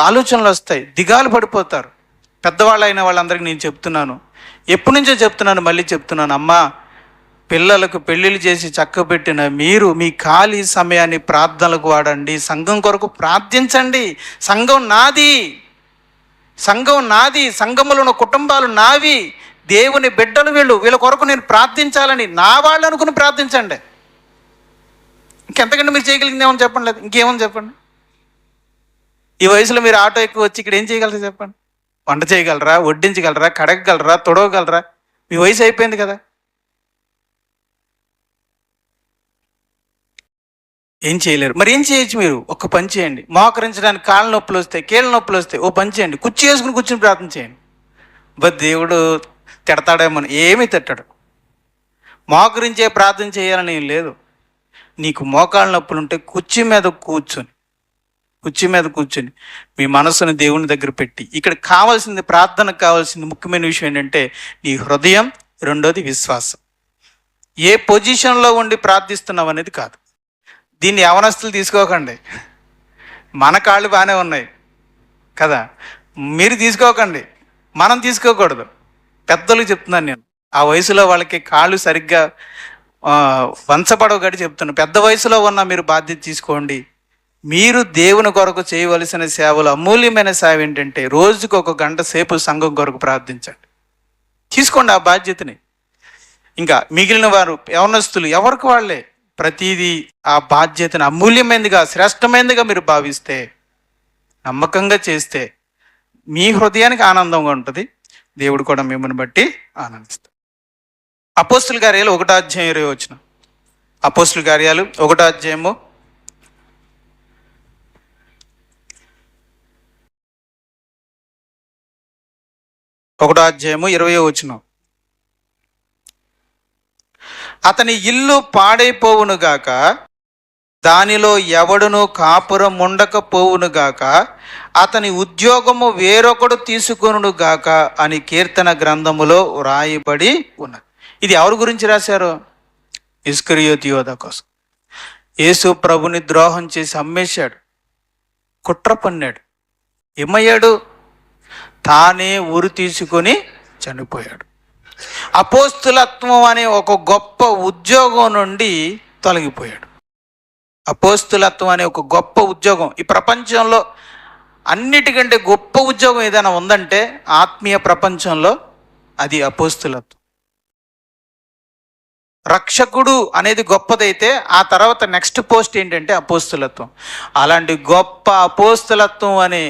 ఆలోచనలు వస్తాయి, దిగాలు పడిపోతారు. పెద్దవాళ్ళు అయిన వాళ్ళందరికీ నేను చెప్తున్నాను, ఎప్పటి నుంచో చెప్తున్నాను, మళ్ళీ చెప్తున్నాను, అమ్మా, పిల్లలకు పెళ్ళిళ్ళు చేసి చక్కబెట్టిన మీరు మీ ఖాళీ సమయాన్ని ప్రార్థనలకు వాడండి, సంఘం కొరకు ప్రార్థించండి. సంఘం నాది, సంఘములో ఉన్న కుటుంబాలు నావి, దేవుని బిడ్డలు వీళ్ళ కొరకు నేను ప్రార్థించాలని నా వాళ్ళు అనుకుని ప్రార్థించండి. ఇంకెంతకంటే మీరు చేయగలిగింది ఏమని చెప్పండి, లేదు ఇంకేమని చెప్పండి. ఈ వయసులో మీరు ఆటో ఎక్కువ వచ్చి ఇక్కడ ఏం చేయగలరు చెప్పండి? వంట చేయగలరా? వడ్డించగలరా? కడగగలరా? తొడవగలరా? మీ వయసు అయిపోయింది కదా. ఏం చేయలేరు. మరి ఏం చేయొచ్చు? మీరు ఒక్క పని చేయండి. మోకరించడానికి కాళ్ళ నొప్పులు వస్తాయి, కీళ్ళ నొప్పులు వస్తాయి, ఓ పని చేయండి, కుర్చీ వేసుకుని కూర్చుని ప్రార్థన చేయండి. దేవుడు తిడతాడేమో, ఏమీ తిట్టాడు. మోకరించే ప్రార్థన చేయాలని ఏం లేదు. నీకు మోకాళ్ళ నొప్పులు ఉంటే కుర్చీ మీద కూర్చొని మీ మనసుని దేవుని దగ్గర పెట్టి, ఇక్కడ కావాల్సింది, ప్రార్థనకు కావాల్సింది ముఖ్యమైన విషయం ఏంటంటే నీ హృదయం, రెండోది విశ్వాసం. ఏ పొజిషన్లో ఉండి ప్రార్థిస్తున్నావు అనేది కాదు, దీన్ని యవనస్తులు తీసుకోకండి. మన కాళ్ళు బాగానే ఉన్నాయి కదా, మీరు తీసుకోకండి, మనం తీసుకోకూడదు. పెద్దలు చెప్తున్నాను నేను. ఆ వయసులో వాళ్ళకి కాళ్ళు సరిగ్గా వంచబడవు గడి చెప్తున్నాను. పెద్ద వయసులో ఉన్న మీరు బాధ్యత తీసుకోండి. మీరు దేవుని కొరకు చేయవలసిన సేవలు, అమూల్యమైన సేవ ఏంటంటే రోజుకు 1 గంట సేపు సంఘం కొరకు ప్రార్థించండి. తీసుకోండి ఆ బాధ్యతని. ఇంకా మిగిలిన వారు యవనస్తులు ఎవరికి వాళ్ళే ప్రతిదీ ఆ బాధ్యతను అమూల్యమైనదిగా, శ్రేష్టమైనదిగా మీరు భావిస్తే, నమ్మకంగా చేస్తే మీ హృదయానికి ఆనందంగా ఉంటుంది. దేవుడు కూడా మిమ్మల్ని బట్టి ఆనందిస్తాడు. అపోస్తుల కార్యాలు 1వ అధ్యాయం 20వ వచనం. అపోస్తుల కార్యాలు 1వ అధ్యాయము 20వ వచనం. అతని ఇల్లు పాడైపోవునుగాక, దానిలో ఎవడును కాపురం ఉండకపోవునుగాక, అతని ఉద్యోగము వేరొకడు తీసుకొనుగాక అని కీర్తన గ్రంథములో వ్రాయబడి ఉన్నది. ఇది ఎవరి గురించి రాశారు? ఇస్కరియోతు యోధ కోసం. యేసు ప్రభుని ద్రోహం చేసి అమ్మేశాడు, కుట్ర పన్నాడు. ఏమయ్యాడు? తానే ఉరి తీసుకొని చనిపోయాడు. అపోస్తులత్వం అనే ఒక గొప్ప ఉద్యోగం నుండి తొలగిపోయాడు. అపోస్తులత్వం అనే ఒక గొప్ప ఉద్యోగం, ఈ ప్రపంచంలో అన్నిటికంటే గొప్ప ఉద్యోగం ఏదైనా ఉందంటే ఆత్మీయ ప్రపంచంలో అది అపోస్తులత్వం. రక్షకుడు అనేది గొప్పదైతే ఆ తర్వాత నెక్స్ట్ పోస్ట్ ఏంటంటే అపోస్తులత్వం. అలాంటి గొప్ప అపోస్తులత్వం అనే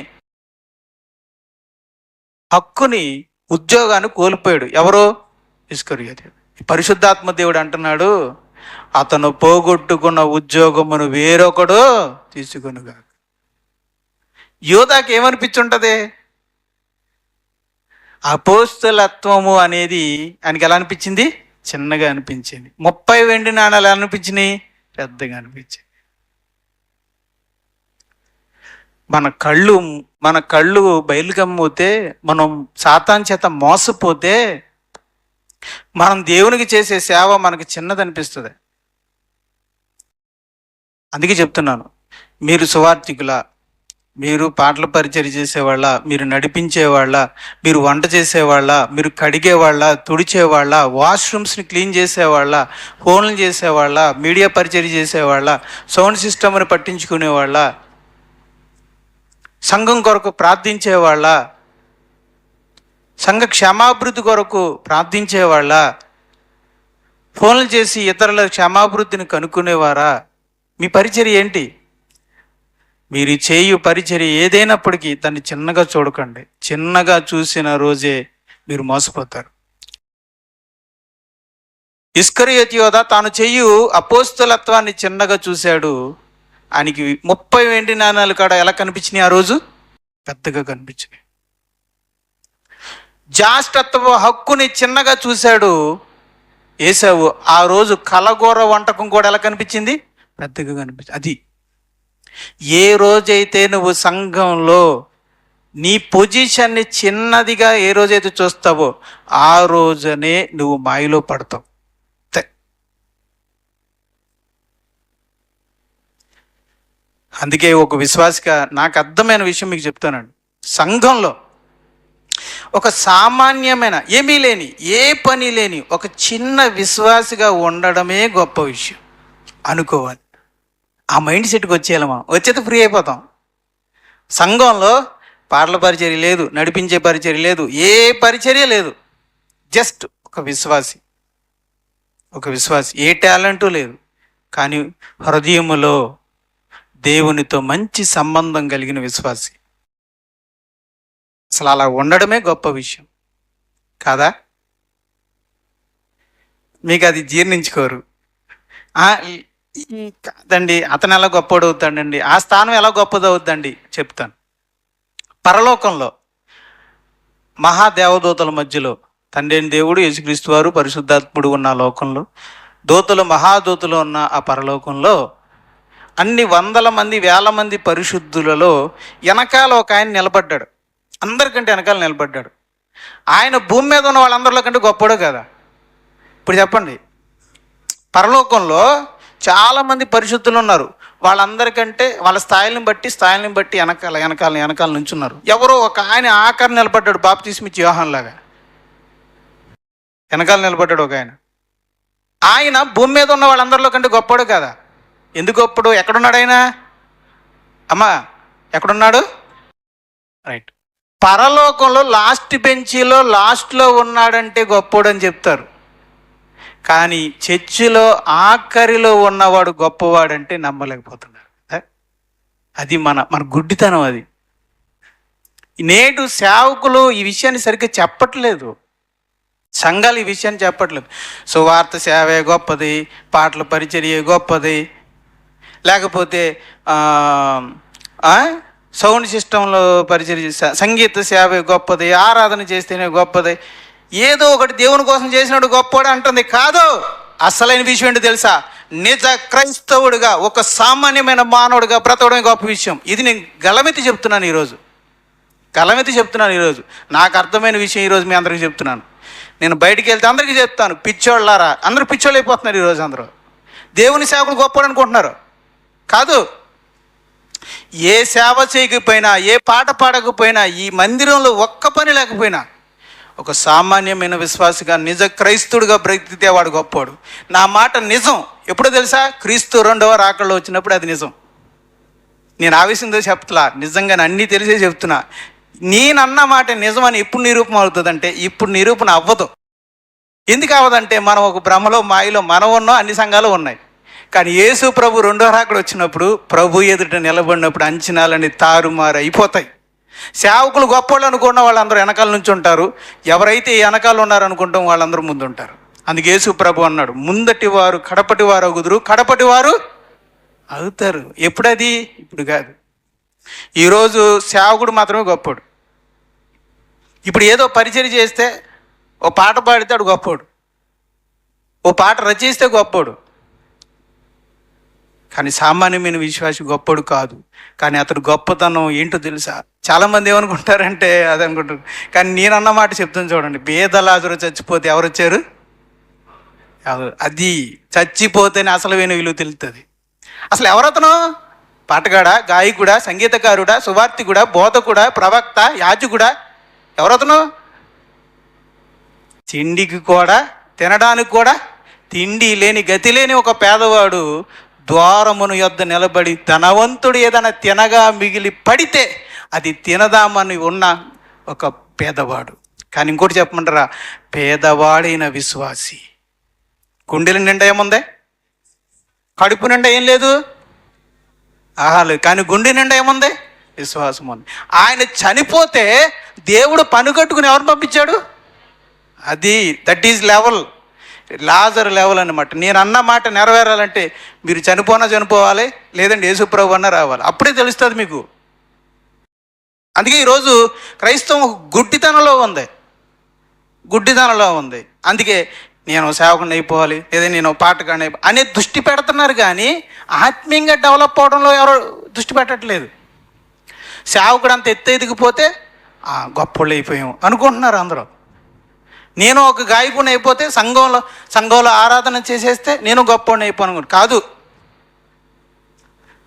హక్కుని, ఉద్యోగాన్ని కోల్పోయాడు. ఎవరో? ఇస్కరియోతు. పరిశుద్ధాత్మ దేవుడు అంటున్నాడు, అతను పోగొట్టుకున్న ఉద్యోగమును వేరొకడు తీసుకొనుగా. యోధాకి ఏమనిపించుంటది? అపోస్తలత్వము అనేది ఆయనకి ఎలా అనిపించింది? చిన్నగా అనిపించింది. 30 వెండి నాణాలు అనిపించినాయి, పెద్దగా అనిపించింది. మన కళ్ళు బయలుగమ్మోతే, మనం సాతాను చేత మోసపోతే, మనం దేవునికి చేసే సేవ మనకి చిన్నది అనిపిస్తుంది. అందుకే చెప్తున్నాను, మీరు సువార్థికుల, మీరు పాటల పరిచయం చేసేవాళ్ళ, మీరు నడిపించేవాళ్ళ, మీరు వంట చేసేవాళ్ళ, మీరు కడిగేవాళ్ళ, తుడిచేవాళ్ళ, వాష్రూమ్స్ని క్లీన్ చేసేవాళ్ళ, ఫోన్లు చేసేవాళ్ళ, మీడియా పరిచయం చేసేవాళ్ళ, సౌండ్ సిస్టమ్ని పట్టించుకునేవాళ్ళ, సంఘం కొరకు ప్రార్థించేవాళ్ళ, సంఘ క్షేమాభివృద్ధి కొరకు ప్రార్థించేవాళ్ళ, ఫోన్లు చేసి ఇతరుల క్షేమాభివృద్ధిని కనుక్కునేవారా? మీ పరిచర్య ఏంటి? మీరు చేయు పరిచర్య ఏదైనప్పటికీ దాన్ని చిన్నగా చూడకండి. చిన్నగా చూసిన రోజే మీరు మోసపోతారు. ఇస్కరియోతు యోధ తాను చేయు అపోస్తలత్వాన్ని చిన్నగా చూశాడు. ఆయనకి 30 వెండి నాణాలు కాడ ఎలా కనిపించినాయి? ఆ రోజు పెద్దగా కనిపించినాయి. జాష్టత్వ హక్కుని చిన్నగా చూశాడు ఏసావు. ఆ రోజు కలగూర వంటకం కూడా ఎలా కనిపించింది? పెద్దగా కనిపించింది. అది ఏ రోజైతే నువ్వు సంఘంలో నీ పొజిషన్ని చిన్నదిగా ఏ రోజైతే చూస్తావో ఆ రోజనే నువ్వు మాయలో పడతావు. అందుకే ఒక విశ్వాసిగా నాకు అర్థమైన విషయం మీకు చెప్తానండి. సంఘంలో ఒక సామాన్యమైన, ఏమీ లేని, ఏ పని లేని ఒక చిన్న విశ్వాసిగా ఉండడమే గొప్ప విషయం అనుకోవాలి. ఆ మైండ్ సెట్కి వచ్చేయాలి. మనం వచ్చేది ఫ్రీ అయిపోతాం. సంఘంలో పాటల పరిచర్య లేదు, నడిపించే పరిచర్య లేదు, ఏ పరిచర్య లేదు. జస్ట్ ఒక విశ్వాసి, ఏ టాలెంటు లేదు, కానీ హృదయములో దేవునితో మంచి సంబంధం కలిగిన విశ్వాసి. అసలు అలా ఉండడమే గొప్ప విషయం కాదా? మీకు అది జీర్ణించుకోరు. కాదండి, అతను ఎలా గొప్పడు అవుతాడండి, ఆ స్థానం ఎలా గొప్పది అవుద్దండి చెప్తాను. పరలోకంలో మహాదేవదూతల మధ్యలో తండ్రి అయిన దేవుడు, యేసుక్రీస్తు వారు, పరిశుద్ధాత్ముడు ఉన్న లోకంలో, దూతలు, మహాదూతలు ఉన్న ఆ పరలోకంలో అన్ని 100 మంది 1000 మంది పరిశుద్ధులలో వెనకాల ఒక ఆయన నిలబడ్డాడు. అందరికంటే వెనకాల నిలబడ్డాడు. ఆయన భూమి మీద ఉన్న వాళ్ళందరిలో కంటే గొప్పడు కదా? ఇప్పుడు చెప్పండి, పరలోకంలో చాలామంది పరిశుద్ధులు ఉన్నారు. వాళ్ళందరికంటే వాళ్ళ స్థాయిని బట్టి వెనకాల నుంచున్నారు. ఎవరో ఒక ఆయన ఆఖరి నిలబడ్డాడు, బాప్తిస్మ ఇచ్చే యోహానులాగా వెనకాల నిలబడ్డాడు ఒక ఆయన భూమి మీద ఉన్న వాళ్ళందరిలో కంటే గొప్పడు కదా. ఎందుకు గొప్పడు? ఎక్కడున్నాడు ఆయన? అమ్మా ఎక్కడున్నాడు? రైట్, పరలోకంలో లాస్ట్ బెంచీలో లాస్ట్లో ఉన్నాడంటే గొప్పోడు అని చెప్తారు. కానీ చర్చిలో ఆఖరిలో ఉన్నవాడు గొప్పవాడంటే నమ్మలేకపోతున్నారు. అది మన గుడ్డితనం. అది నేడు సేవకులు ఈ విషయాన్ని సరిగ్గా చెప్పట్లేదు, సంఘాలు ఈ విషయాన్ని చెప్పట్లేదు. సువార్త సేవే గొప్పది, పాటల పరిచర్య గొప్పది, లేకపోతే సౌండ్ సిస్టంలో పరిచర్య, సంగీత సేవ గొప్పది, ఆరాధన చేస్తేనే గొప్పది, ఏదో ఒకటి దేవుని కోసం చేసినాడు గొప్పవాడు అంటుంది. కాదు, అసలైన విషయం ఏంటో తెలుసా? నిజ క్రైస్తవుడిగా, ఒక సామాన్యమైన మానవుడిగా బ్రతకడమే గొప్ప విషయం. ఇది నేను గలమెత్తి చెప్తున్నాను ఈరోజు, నాకు అర్థమైన విషయం ఈరోజు మీ అందరికీ చెప్తున్నాను. నేను బయటికి వెళ్తే అందరికీ చెప్తాను, పిచ్చోళ్ళారా, అందరూ పిచ్చోళ్ళు అయిపోతున్నారు ఈరోజు. అందరూ దేవుని సేవకుడు గొప్పవాడు అనుకుంటున్నారు. కాదు, ఏ సేవ చేయకపోయినా, ఏ పాట పాడకపోయినా, ఈ మందిరంలో ఒక్క పని లేకపోయినా, ఒక సామాన్యమైన విశ్వాసిగా నిజ క్రైస్తుడిగా బ్రతికితే వాడు గొప్పవాడు. నా మాట నిజం. ఎప్పుడో తెలుసా? క్రీస్తు రెండవ రాకడలో వచ్చినప్పుడు అది నిజం. నేను ఆవేశంతో చెప్తున్నా, నిజంగా అన్నీ తెలిసే చెప్తున్నా. నేనన్న మాట నిజమని ఎప్పుడు నిరూపణ అవుతుందంటే, ఇప్పుడు నిరూపణ అవ్వదు. ఎందుకు అవ్వదంటే, మనం ఒక భ్రమలో మాయలో మనం ఉన్నాం, అన్ని సంఘాలు ఉన్నాయి. కానీ యేసు ప్రభు రెండో రాకడ వచ్చినప్పుడు, ప్రభు ఎదుట నిలబడినప్పుడు అంచనాలన్నీ తారుమారు అయిపోతాయి. సేవకులు గొప్పవాళ్ళు అనుకున్న వాళ్ళందరూ వెనకాల నుంచి ఉంటారు, ఎవరైతే వెనకాల ఉన్నారనుకుంటాం వాళ్ళందరూ ముందు ఉంటారు. అందుకే యేసు ప్రభు అన్నాడు, ముందటి వారు కడపటి వారు అగుదురు, కడపటి వారు అవుతారు. ఎప్పుడది? ఇప్పుడు కాదు. ఈరోజు సేవకుడు మాత్రమే గొప్పవాడు. ఇప్పుడు ఏదో పరిచయం చేస్తే, ఓ పాట పాడితే వాడు గొప్పవాడు, ఓ పాట రచిస్తే గొప్పవాడు. కానీ సామాన్యమైన విశ్వాసి గొప్పడు కాదు. కానీ అతడు గొప్పతనం ఏంటో తెలుసా? చాలామంది ఏమనుకుంటారంటే అది అనుకుంటారు. కానీ నేనన్న మాట చెప్తాను చూడండి, పేద లాజరు చచ్చిపోతే ఎవరు వచ్చారు? అది చచ్చిపోతేనే అసలు విలువ తెలుస్తుంది. అసలు ఎవరతను? పాటగాడా, గాయకుడా, సంగీతకారుడా, సువార్తికుడా, బోధకుడా, ప్రవక్త, యాజకుడా? ఎవరతను? తిండికి కూడా, తినడానికి కూడా తిండి లేని, గతి లేని ఒక పేదవాడు ద్వారమును యొద్ద నిలబడి, ధనవంతుడు ఏదైనా తినగా మిగిలి పడితే అది తినదామని ఉన్న ఒక పేదవాడు. కానీ ఇంకోటి చెప్పమంటారా? పేదవాడైన విశ్వాసి. గుండెల నిండా ఏముంది? కడుపు నిండా ఏం లేదు, లేదు. కానీ గుండె నిండా ఏముంది? విశ్వాసం ఉంది. ఆయన చనిపోతే దేవుడు పనిగట్టుకుని ఎవరు పంపించాడు? అది that is level, Lazar level అనమాట. నేను అన్న మాట నెరవేరాలంటే మీరు చనిపోవాలి, లేదంటే యేసుప్రభు అన్న రావాలి. అప్పుడే తెలుస్తుంది మీకు. అందుకే ఈరోజు క్రైస్తవం గుడ్డితనంలో ఉంది. అందుకే నేను సేవకుని అయిపోవాలి, లేదా నేను పాటగాడిని అనే దృష్టి పెడుతున్నారు. కానీ ఆత్మీయంగా డెవలప్ అవడంలో ఎవరు దృష్టి పెట్టట్లేదు. సేవకుడు అంత ఎదిగిపోతే గొప్పోళ్ళు అయిపోయాం అనుకుంటున్నారు అందరూ. నేను ఒక గాయకుని అయిపోతే, సంఘంలో ఆరాధన చేసేస్తే నేను గొప్పవాడిని అయిపోను. కాదు,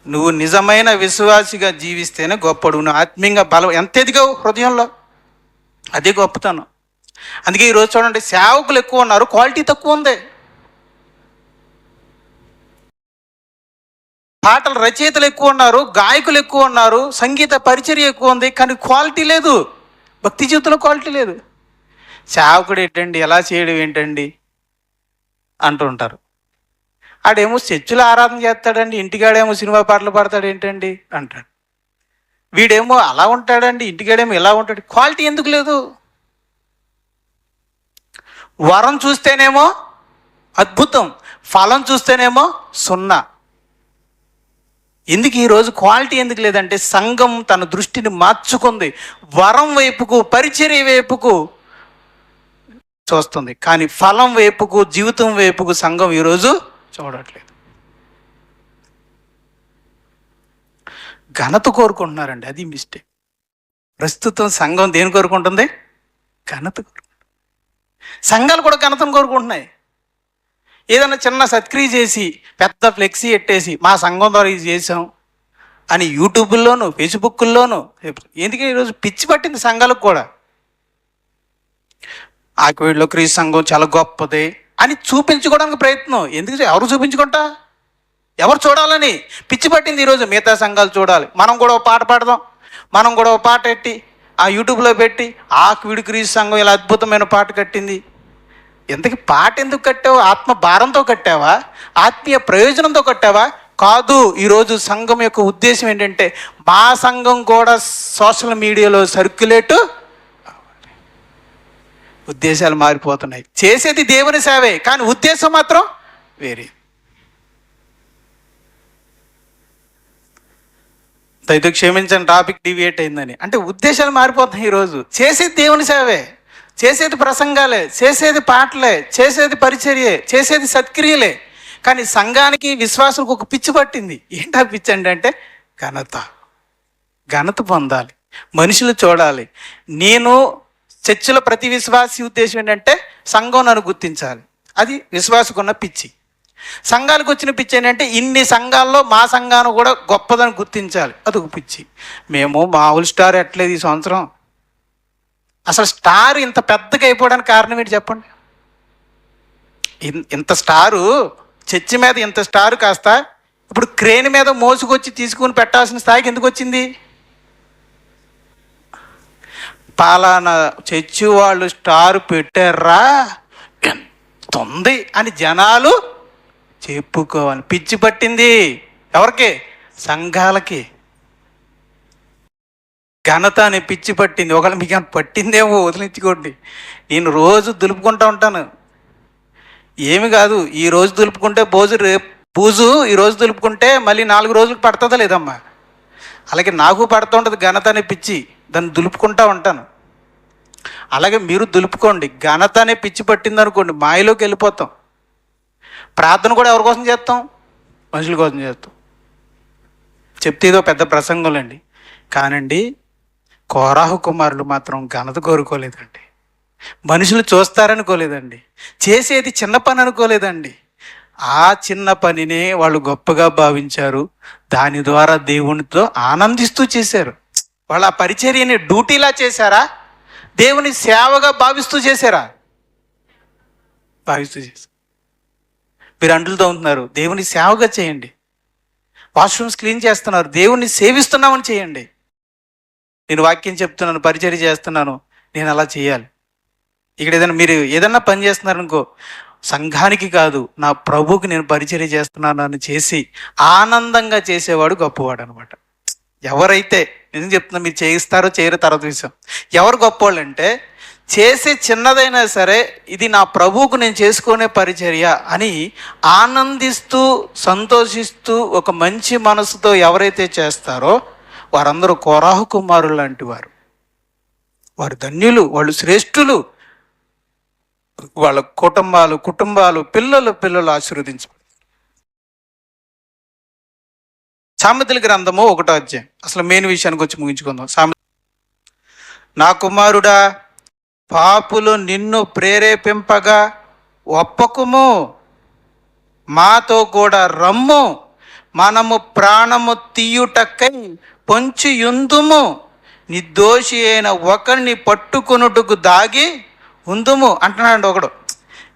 నువ్వు నిజమైన విశ్వాసిగా జీవిస్తేనే గొప్పడు. నువ్వు ఆత్మీయంగా బలం ఎంత ఎదిగావు హృదయంలో, అదే గొప్పతనం. అందుకే ఈరోజు చూడండి, సేవకులు ఎక్కువ ఉన్నారు, క్వాలిటీ తక్కువ ఉంది. పాటల రచయితలు ఎక్కువ ఉన్నారు, గాయకులు ఎక్కువ ఉన్నారు, సంగీత పరిచర్య ఎక్కువ ఉంది, కానీ క్వాలిటీ లేదు. భక్తి జీవితంలో క్వాలిటీ లేదు. సేవకుడు ఏంటండి, ఎలా చేయడం ఏంటండి అంటూ ఉంటారు. ఆడేమో చర్చిలో ఆరాధన చేస్తాడండి, ఇంటికాడేమో సినిమా పాటలు పాడతాడు ఏంటండి అంటాడు. వీడేమో అలా ఉంటాడండి, ఇంటికాడేమో ఇలా ఉంటాడు. క్వాలిటీ ఎందుకు లేదు? వరం చూస్తేనేమో అద్భుతం, ఫలం చూస్తేనేమో సున్నా. ఎందుకు ఈరోజు క్వాలిటీ ఎందుకు లేదంటే, సంఘం తన దృష్టిని మార్చుకుంది, వరం వైపుకు, పరిచర్య వైపుకు చూస్తుంది. కానీ ఫలం వైపుకు, జీవితం వైపుకు సంఘం ఈరోజు చూడట్లేదు. ఘనత కోరుకుంటున్నారండి, అది మిస్టేక్. ప్రస్తుతం సంఘం దేని కోరుకుంటుంది? ఘనత కోరుకుంటుంది. సంఘాలు కూడా ఘనతను కోరుకుంటున్నాయి. ఏదైనా చిన్న సత్క్రియ చేసి పెద్ద ఫ్లెక్సీ ఎట్టేసి మా సంఘం ద్వారా ఇది చేసాం అని యూట్యూబ్లోను ఫేస్బుక్లోను, ఎందుకంటే ఈరోజు పిచ్చి పట్టింది సంఘాలకు కూడా. ఆకివీడులో క్రీస్తు సంఘం చాలా గొప్పది అని చూపించుకోవడానికి ప్రయత్నం. ఎందుకు ఎవరు చూపించుకుంటా, ఎవరు చూడాలని పిచ్చి పట్టింది ఈరోజు. మిగతా సంఘాలు చూడాలి, మనం కూడా ఒక పాట పాడదాం, మనం కూడా ఒక పాట పెట్టి ఆ యూట్యూబ్లో పెట్టి ఆకివీడు క్రీస్తు సంఘం ఇలా అద్భుతమైన పాట కట్టింది. ఇంతకీ పాట ఎందుకు కట్టావు? ఆత్మ భారంతో కట్టావా? ఆత్మీయ ప్రయోజనంతో కట్టావా? కాదు. ఈరోజు సంఘం యొక్క ఉద్దేశం ఏంటంటే మా సంఘం కూడా సోషల్ మీడియాలో సర్క్యులేట్. ఉద్దేశాలు మారిపోతున్నాయి. చేసేది దేవుని సేవే, కానీ ఉద్దేశం మాత్రం వేరే. దయతో క్షమించండి, టాపిక్ డివియేట్ అయిందని. అంటే ఉద్దేశాలు మారిపోతున్నాయి. ఈరోజు చేసేది దేవుని సేవే, చేసేది ప్రసంగాలే, చేసేది పాటలే, చేసేది పరిచర్యే, చేసేది సత్క్రియలే. కానీ సంఘానికి విశ్వాసులకు ఒక పిచ్చి పట్టింది. ఏంటా పిచ్చి అంటే ఘనత పొందాలి, మనుషులు చూడాలి. నేను చర్చిలో ప్రతి విశ్వాసి ఉద్దేశం ఏంటంటే సంఘం నన్ను గుర్తించాలి. అది విశ్వాసకు ఉన్న పిచ్చి. సంఘాలకు వచ్చిన పిచ్చి ఏంటంటే ఇన్ని సంఘాల్లో మా సంఘాన్ని కూడా గొప్పదని గుర్తించాలి. అదొక పిచ్చి. మేము మామూలు స్టార్ ఎట్లేదు ఈ సంవత్సరం. అసలు స్టార్ ఇంత పెద్దగా అయిపోవడానికి కారణం ఏంటి చెప్పండి? ఇంత స్టారు, చర్చి మీద ఇంత స్టారు కాస్త ఇప్పుడు క్రేన్ మీద మోసుకొచ్చి తీసుకుని పెట్టాల్సిన స్థాయికి ఎందుకు వచ్చింది? పాలానా చర్చి వాళ్ళు స్టార్ పెట్టారా, ఎంత ఉంది అని జనాలు చెప్పుకోవాలి. పిచ్చి పట్టింది ఎవరికి? సంఘాలకి. ఘనత అనే పిచ్చి పట్టింది. ఒకవేళ మీకు పట్టిందేమో వదిలించుకోండి. నేను రోజు దులుపుకుంటూ ఉంటాను. ఏమి కాదు, ఈ రోజు దులుపుకుంటే బూజు ఈ రోజు దులుపుకుంటే మళ్ళీ 4 రోజులకు పడుతుందా లేదమ్మా? అలాగే నాకు పడుతూ ఉంటుంది ఘనత అనే పిచ్చి, దాన్ని దులుపుకుంటూ ఉంటాను. అలాగే మీరు దులుపుకోండి. ఘనత అనే పిచ్చి పట్టింది అనుకోండి, మాయలోకి వెళ్ళిపోతాం. ప్రార్థన కూడా ఎవరి కోసం చేస్తాం? మనుషుల కోసం చేస్తాం. చెప్తే ఏదో పెద్ద ప్రసంగంలండి. కానండి కోరాహు కుమారులు మాత్రం ఘనత కోరుకోలేదండి, మనుషులు చూస్తారనుకోలేదండి, చేసేది చిన్న పని అనుకోలేదండి. ఆ చిన్న పనినే వాళ్ళు గొప్పగా భావించారు. దాని ద్వారా దేవునితో ఆనందిస్తూ చేశారు. వాళ్ళ పరిచర్యని డ్యూటీలా చేశారా? దేవుని సేవగా భావిస్తూ చేశారా? భావిస్తూ చేశారు. మీరు అంటులతో ఉంటున్నారు, దేవుని సేవగా చేయండి. వాష్రూమ్స్ క్లీన్ చేస్తున్నారు, దేవుణ్ణి సేవిస్తున్నామని చేయండి. నేను వాక్యం చెప్తున్నాను, పరిచర్య చేస్తున్నాను, నేను అలా చేయాలి. ఇక్కడ మీరు ఏదన్నా పని చేస్తున్నారనుకో, సంఘానికి కాదు నా ప్రభువుకి నేను పరిచర్య చేస్తున్నాను అని చేసి ఆనందంగా చేసేవాడు గొప్పవాడు అనమాట. ఎవరైతే నిజం చెప్తున్నా, మీరు చేయిస్తారో చేయరో తర్వాత విషయం. ఎవరు గొప్పవాళ్ళు అంటే చేసే చిన్నదైనా సరే ఇది నా ప్రభువుకు నేను చేసుకునే పరిచర్య అని ఆనందిస్తూ సంతోషిస్తూ ఒక మంచి మనసుతో ఎవరైతే చేస్తారో వారందరూ కోరాహు కుమారులు లాంటి వారు. వారు ధన్యులు, వాళ్ళు శ్రేష్ఠులు. వాళ్ళ కుటుంబాలు పిల్లలు ఆశీర్వదించబడతారు. సామెతల గ్రంథము 1వ అధ్యాయం. అసలు మెయిన్ విషయానికి వచ్చి ముగించుకుందాం. నా కుమారుడా, పాపులు నిన్ను ప్రేరేపింపగా ఒప్పకుము, మాతో కూడా రమ్ము, మనము ప్రాణము తీయుటకై పొంచి యుందుము, నిర్దోషి అయిన ఒకరిని పట్టుకొనుటకు దాగి ఉందుము అంటున్నాడు ఒకడు.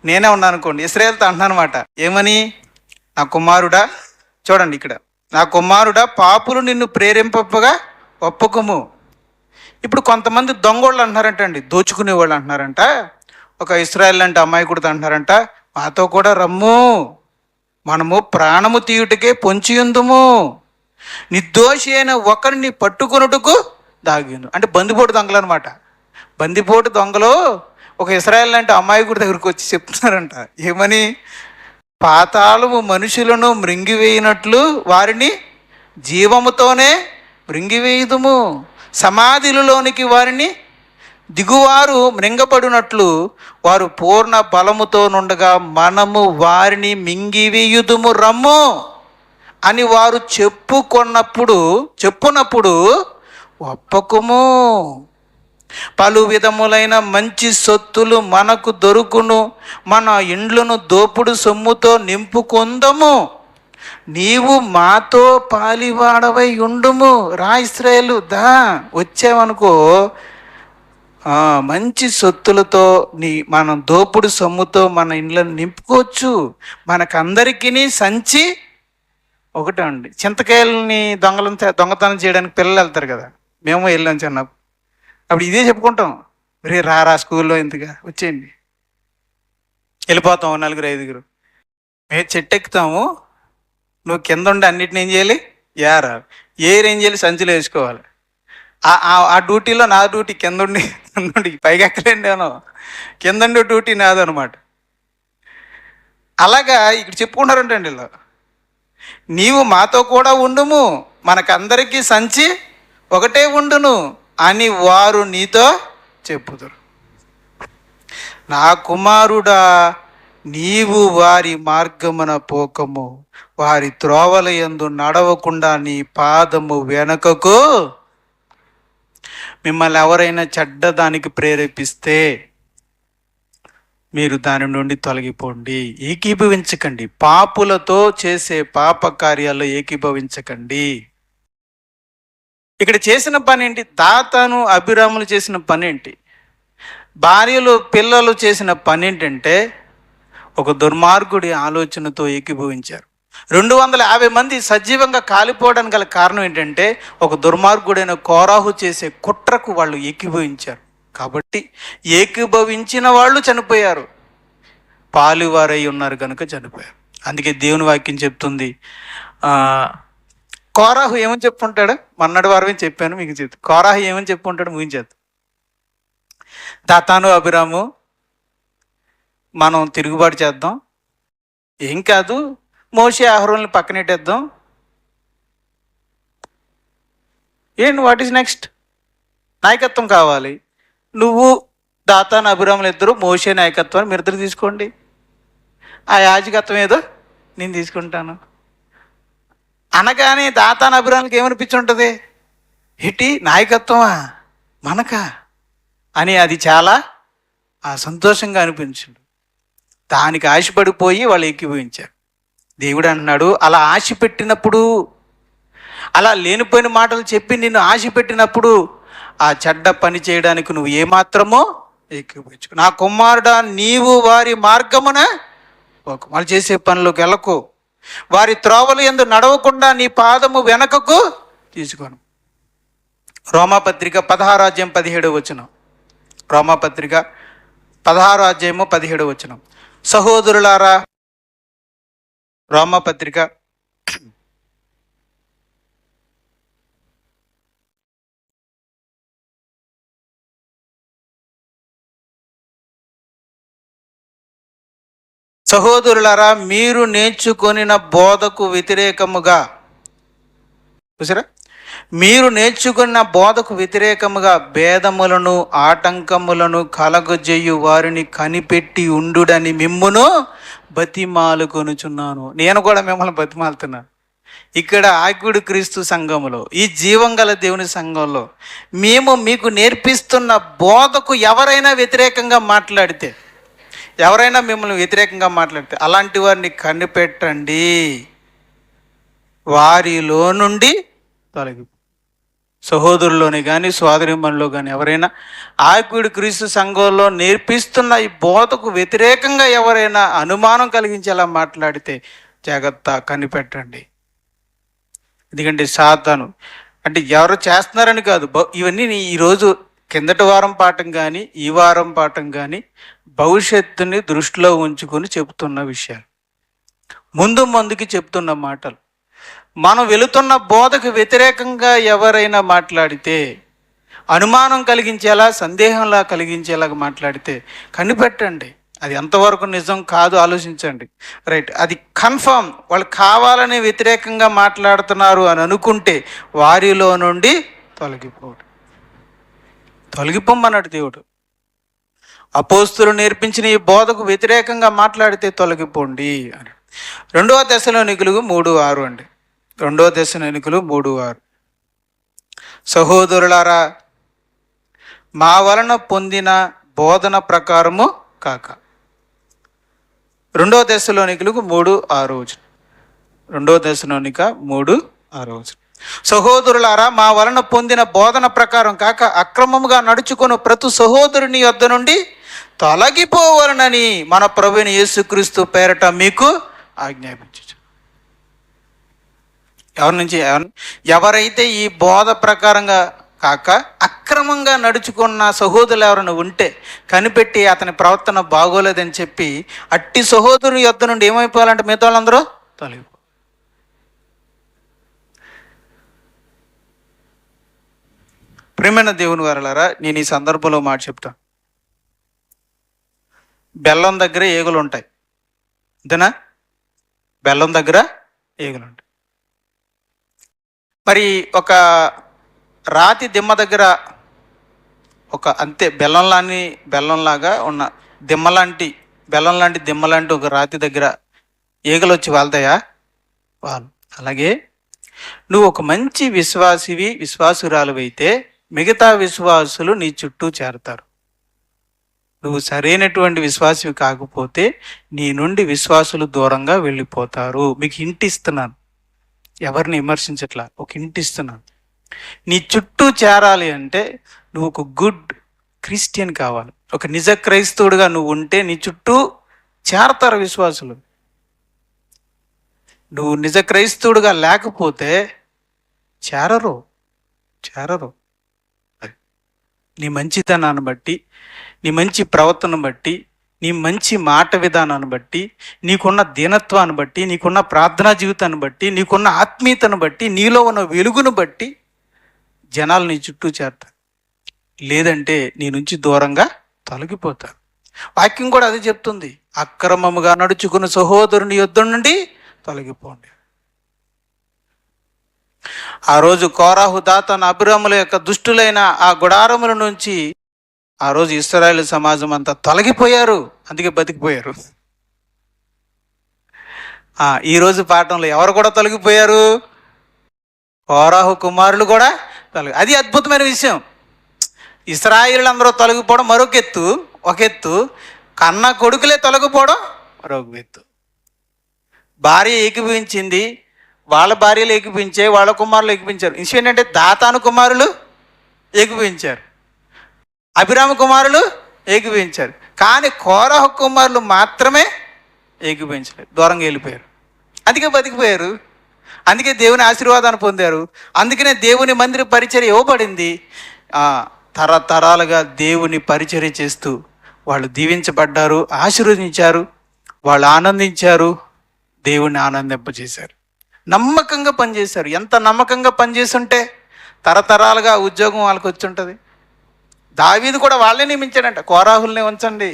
నేనే ఉన్నాను అనుకోండి, ఇశ్రాయేలుతో అంటున్నాను అనమాట. ఏమని? నా కుమారుడా, చూడండి ఇక్కడ, నా కుమారుడా పాపులు నిన్ను ప్రేరేపింపగా ఒప్పకుము. ఇప్పుడు కొంతమంది దొంగోళ్ళు అంటున్నారంట, దోచుకునే వాళ్ళు అంటున్నారంట. ఒక ఇశ్రాయేల్ అంటే అమాయకుడితో అంటున్నారంట, మాతో కూడా రమ్ము, మనము ప్రాణము తీయుటకే పొంచి ఉందుము, నిర్దోషి అయిన ఒకరిని పట్టుకొనుటకు దాగిందు. అంటే బందిపోటు దొంగలు అనమాట. బందిపోటు దొంగలు ఒక ఇశ్రాయేల్ అంటే అమాయకుడి దగ్గరికి వచ్చి చెప్తున్నారంట. ఏమని? పాతాళము మనుషులను మృంగివేయినట్లు వారిని జీవముతోనే మృంగివేయుదుము, సమాధిలోనికి వారిని దిగువారు మృంగపడినట్లు వారు పూర్ణ బలముతో నుండగా మనము వారిని మింగివేయుదుము రమ్ము అని వారు చెప్పునప్పుడు ఒప్పకుము. పలు విధములైన మంచి సొత్తులు మనకు దొరుకును, మన ఇండ్లను దోపుడు సొమ్ముతో నింపుకొందము. నీవు మాతో పాలివాడవై ఉండుము. రా ఇశ్రాయేలు, దా వచ్చావనుకో, మంచి సొత్తులతో మనం దోపుడు సొమ్ముతో మన ఇండ్లను నింపుకోవచ్చు. మనకందరికీ సంచి ఒకటే అండి. చింతకాయలని దొంగతనం చేయడానికి పిల్లలు వెళ్తారు కదా, మేము వెళ్ళాం చిన్నప్పుడు. అప్పుడు ఇదే చెప్పుకుంటాం, రా స్కూల్లో ఇంతగా వచ్చేయండి, వెళ్ళిపోతాం 4-5. మేము చెట్టు ఎక్కుతాము, నువ్వు కింద ఉండి అన్నిటిని ఏం చేయాలి, ఏం చేయాలి, సంచులు వేసుకోవాలి. ఆ డ్యూటీలో నా డ్యూటీ కింద ఉండి పైకి ఎక్కలేండి, కింద ఉండే డ్యూటీ నాదనమాట. అలాగా ఇక్కడ చెప్పుకుంటారంటే అండి, ఇలా నీవు మాతో కూడా ఉండుము, మనకందరికీ సంచి ఒకటే ఉండును అని వారు నీతో చెప్పుదురు. నా కుమారుడా, నీవు వారి మార్గమున పోకము, వారి త్రోవల యందు నడవకుండా నీ పాదము వెనకకు. మిమ్మల్ని ఎవరైనా చెడ్డదానికి ప్రేరేపిస్తే మీరు దాని నుండి తొలగిపోండి. ఏకీభవించకండి, పాపులతో చేసే పాప కార్యాల్లో ఏకీభవించకండి. ఇక్కడ చేసిన పని ఏంటి? దాతాను అభిరాములు చేసిన పని ఏంటి? భార్యలు పిల్లలు చేసిన పని ఏంటంటే ఒక దుర్మార్గుడి ఆలోచనతో ఏకీభవించారు. 250 మంది సజీవంగా కాలిపోవడానికి గల కారణం ఏంటంటే ఒక దుర్మార్గుడైన కోరాహు చేసే కుట్రకు వాళ్ళు ఏకీభవించారు. కాబట్టి ఏకీభవించిన వాళ్ళు చనిపోయారు, పాలువారై ఉన్నారు కనుక చనిపోయారు. అందుకే దేవుని వాక్యం చెప్తుంది, కోరాహు ఏమని చెప్పుంటాడు, మొన్నటి వారమే చెప్పాను మీకు చెప్తాను. కోరాహు ఏమని చెప్పుంటాడు ముగించేద్దాం. దాతాను అభిరాము మనం తిరుగుబాటు చేద్దాం, ఏం కాదు, మోషే అహరోనుని పక్కనెట్టేద్దాం. What is next? నాయకత్వం కావాలి. నువ్వు దాతాను అభిరాములు ఇద్దరు మోషే నాయకత్వాన్ని మీరు ఇద్దరు తీసుకోండి, ఆ యాజకత్వం ఏదో నేను తీసుకుంటాను అనగానే దాతాను అభిరాములకి ఏమనిపించుంటుంది? నాయకత్వమా మనకా అని అది చాలా సంతోషంగా అనిపించింది. దానికి ఆశపడిపోయి వాళ్ళు ఏకీభవించారు. దేవుడు అంటున్నాడు, అలా ఆశ పెట్టినప్పుడు, అలా లేనిపోయిన మాటలు చెప్పి నిన్ను ఆశ పెట్టినప్పుడు ఆ చెడ్డ పని చేయడానికి నువ్వు ఏమాత్రమో ఏకీభవించు. నా కుమారుడా, నీవు వారి మార్గమున వాళ్ళు చేసే పనులకు వెళ్ళకు, వారి త్రోవలు యందు నడవకుండా నీ పాదము వెనకకు తీసుకోను. రోమాపత్రిక 16:17. రోమాపత్రిక 16:17. సహోదరులారా, రోమాపత్రిక 16:17. సహోదరులారా, మీరు నేర్చుకొనిన బోధకు వ్యతిరేకముగా, చూసారా, మీరు నేర్చుకున్న బోధకు వ్యతిరేకముగా భేదములను ఆటంకములను కలగజేయు వారిని కనిపెట్టి ఉండుడని మిమ్మును బతిమాలుకొనుచున్నాను. నేను కూడా మిమ్మల్ని బతిమాలుతున్నాను. ఇక్కడ ఆకుడు క్రీస్తు సంఘములో, ఈ జీవం గల దేవుని సంఘంలో మేము మీకు నేర్పిస్తున్న బోధకు ఎవరైనా వ్యతిరేకంగా మాట్లాడితే, ఎవరైనా మిమ్మల్ని వ్యతిరేకంగా మాట్లాడితే అలాంటి వారిని కనిపెట్టండి, వారిలో నుండి తొలగి. సహోదరుల్లోని కానీ సోదరిమణిలో కానీ ఎవరైనా ఆకుడు క్రీస్తు సంఘంలో నేర్పిస్తున్న ఈ బోధకు వ్యతిరేకంగా ఎవరైనా అనుమానం కలిగించేలా మాట్లాడితే జాగ్రత్త, కనిపెట్టండి. ఎందుకంటే సాతాను అంటే ఎవరు చేస్తున్నారని కాదు, ఇవన్నీ ఈరోజు కిందటి వారం పాఠం కానీ ఈ వారం పాఠం కానీ భవిష్యత్తుని దృష్టిలో ఉంచుకొని చెబుతున్న విషయాలు, ముందుకి చెప్తున్న మాటలు. మనం వెళుతున్న బోధకు వ్యతిరేకంగా ఎవరైనా మాట్లాడితే, అనుమానం కలిగించేలా, సందేహంలా కలిగించేలాగా మాట్లాడితే కనిపెట్టండి. అది ఎంతవరకు నిజం కాదు ఆలోచించండి. రైట్, అది కన్ఫర్మ్ వాళ్ళు కావాలని వ్యతిరేకంగా మాట్లాడుతున్నారు అని అనుకుంటే వారిలో నుండి తొలగిపోమన్నాడు దేవుడు. అపోస్తులు నేర్పించిన ఈ బోధకు వ్యతిరేకంగా మాట్లాడితే తొలగిపోండి అని. 2వ దశలోనికులు 3:6 అండి. 2వ దశలోనికులు 3:6. సహోదరులారా, మా వలన పొందిన బోధన ప్రకారము కాక. 2 దశలోనికలకు 3:6. 2 దశలోనిక 3:6. సహోదరులారా, మా వలన పొందిన బోధన ప్రకారం కాక అక్రమముగా నడుచుకుని ప్రతి సహోదరుని యొద్ద నుండి తొలగిపోవలనని మన ప్రభువైన యేసుక్రీస్తు పేరట మీకు ఆజ్ఞాపించు. ఎవరైతే ఈ బోధ ప్రకారంగా కాక అక్రమంగా నడుచుకున్న సహోదరులు ఎవరైనా ఉంటే కనిపెట్టి అతని ప్రవర్తన బాగోలేదని చెప్పి అట్టి సహోదరుని యొద్ద నుండి ఏమైపోవాలంటే మిగతా వాళ్ళందరూ తొలగిపో. ప్రియమైన దేవుని వారలారా, నేను ఈ సందర్భంలో మాట చెప్తాను. బెల్లం దగ్గర ఏగులు ఉంటాయి, అంతేనా? బెల్లం దగ్గర ఏగులు ఉంటాయి. మరి ఒక రాతి దిమ్మ దగ్గర అంతే బెల్లంలాగా ఉన్న బెల్లం లాంటి దిమ్మ లాంటి ఒక రాతి దగ్గర ఈగలు వచ్చి వాళ్తాయా? వాళ్ళు. అలాగే నువ్వు ఒక మంచి విశ్వాసురాలువైతే మిగతా విశ్వాసులు నీ చుట్టూ చేరతారు. నువ్వు సరైనటువంటి విశ్వాసివి కాకపోతే నీ నుండి విశ్వాసులు దూరంగా వెళ్ళిపోతారు. మీకు హింట్ ఇస్తున్నాను, ఎవరిని విమర్శించట్లా, ఒక హింట్ ఇస్తున్నాను. నీ చుట్టూ చేరాలి అంటే నువ్వు ఒక గుడ్ క్రిస్టియన్ కావాలి. ఒక నిజ క్రైస్తవుడిగా నువ్వు ఉంటే నీ చుట్టూ చేరతారు విశ్వాసులు. నువ్వు నిజ క్రైస్తవుడిగా లేకపోతే చేరరు. నీ మంచితనాన్ని బట్టి, నీ మంచి ప్రవర్తన బట్టి, నీ మంచి మాట విధానాన్ని బట్టి, నీకున్న దీనత్వాన్ని బట్టి, నీకున్న ప్రార్థనా జీవితాన్ని బట్టి, నీకున్న ఆత్మీయతను బట్టి, నీలో ఉన్న వెలుగును బట్టి జనాలు నీ చుట్టూ చేరతారు. లేదంటే నీ నుంచి దూరంగా తొలగిపోతారు. వాక్యం కూడా అదే చెప్తుంది, అక్రమముగా నడుచుకున్న సహోదరుని యొద్ద నుండి తొలగిపోండి. ఆ రోజు కోరాహు దాతాను అభిరాముల యొక్క దుష్టులైన ఆ గుడారముల నుంచి ఆ రోజు ఇశ్రాయేలు సమాజం అంతా తొలగిపోయారు, అందుకే బతికిపోయారు. ఈరోజు పాఠంలో ఎవరు కూడా తొలగిపోయారు? కోరాహు కుమారులు కూడా అది అద్భుతమైన విషయం. ఇశ్రాయేలు అందరూ తొలగిపోవడం ఒక ఎత్తు, కన్న కొడుకులే తొలగిపోవడం మరొక ఎత్తు. భార్య ఏకీభవించింది, వాళ్ళ భార్యలు ఏకీపించే, వాళ్ళ కుమారులు ఏకీపించారు. విషయం ఏంటంటే దాతాను కుమారులు ఏకీపించారు, అభిరామ కుమారులు ఏకీపించారు. కానీ కోరహ కుమారులు మాత్రమే ఏకీపించలేదు, దూరంగా వెళ్ళిపోయారు. అందుకే బతికిపోయారు, అందుకే దేవుని ఆశీర్వాదాన్ని పొందారు. అందుకనే దేవుని మందిర పరిచర్య ఇవ్వబడింది. తరతరాలుగా దేవుని పరిచర్య చేస్తూ వాళ్ళు దీవించబడ్డారు, ఆశీర్వదించారు, వాళ్ళు ఆనందించారు, దేవుణ్ణి ఆనందింపజేశారు, నమ్మకంగా పనిచేశారు. ఎంత నమ్మకంగా పనిచేస్తుంటే తరతరాలుగా ఉద్యోగం వాళ్ళకి వచ్చి ఉంటుంది. దావీదు కూడా వాళ్ళే నియమించాడంట, కోరాహుల్ని ఉంచండి.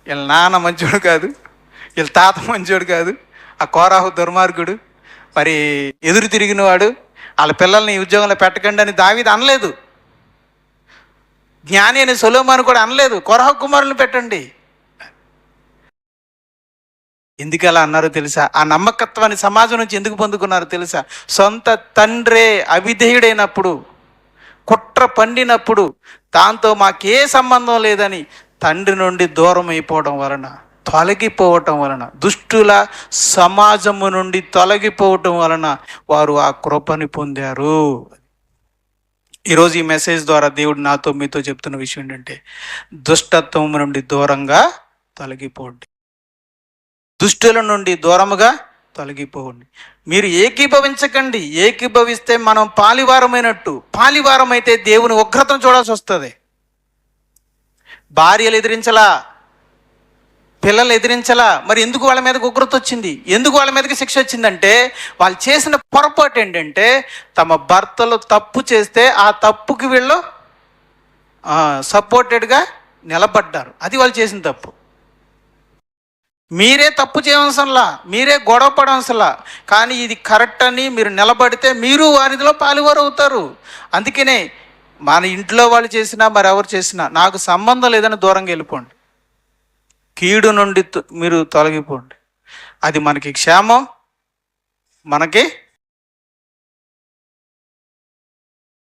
వీళ్ళ నాన్న మంచోడు కాదు, వీళ్ళ తాత మంచోడు కాదు, ఆ కోరాహు దుర్మార్గుడు, మరి ఎదురు తిరిగినవాడు, వాళ్ళ పిల్లల్ని ఉద్యోగంలో పెట్టకండి అని దావీదు అనలేదు. జ్ఞాని అని సొలొమోను కూడా అనలేదు, కోరాహు కుమారులను పెట్టండి. ఎందుకు అలా అన్నారో తెలుసా? ఆ నమ్మకత్వాన్ని సమాజం నుంచి ఎందుకు పొందుకున్నారో తెలుసా? సొంత తండ్రే అవిధేయుడైనప్పుడు, కుట్ర పండినప్పుడు, దాంతో మాకే సంబంధం లేదని తండ్రి నుండి దూరం అయిపోవడం వలన, తొలగిపోవటం వలన, దుష్టుల సమాజము నుండి తొలగిపోవటం వలన వారు ఆ కృపని పొందారు. ఈరోజు ఈ మెసేజ్ ద్వారా దేవుడు నాతో మీతో చెప్తున్న విషయం ఏంటంటే, దుష్టత్వం నుండి దూరంగా తొలగిపోండి, దుష్టుల నుండి దూరముగా తొలగిపోండి. మీరు ఏకీభవించకండి. ఏకీభవిస్తే మనం పాలివారమైనట్టు. పాలివారమైతే దేవుని ఉగ్రతను చూడాల్సి వస్తుంది. భార్యలు ఎదిరించలా, పిల్లలు ఎదిరించలా. మరి ఎందుకు వాళ్ళ మీదకి ఉగ్రత వచ్చింది? ఎందుకు వాళ్ళ మీదకి శిక్ష వచ్చిందంటే, వాళ్ళు చేసిన పొరపాటు ఏంటంటే, తమ భర్తలు తప్పు చేస్తే ఆ తప్పుకి వీళ్ళు సపోర్టెడ్గా నిలబడ్డారు. అది వాళ్ళు చేసిన తప్పు. మీరే తప్పు చేయవలసంలా, మీరే గొడవ పడవలసంలా, కానీ ఇది కరెక్ట్ అని మీరు నిలబడితే మీరు వారిలో పాలువారు అవుతారు. అందుకనే మన ఇంట్లో వాళ్ళు చేసినా మరెవరు చేసినా నాకు సంబంధం లేదని దూరంగా వెళ్ళిపోండి. కీడు నుండి మీరు తొలగిపోండి. అది మనకి క్షేమం, మనకి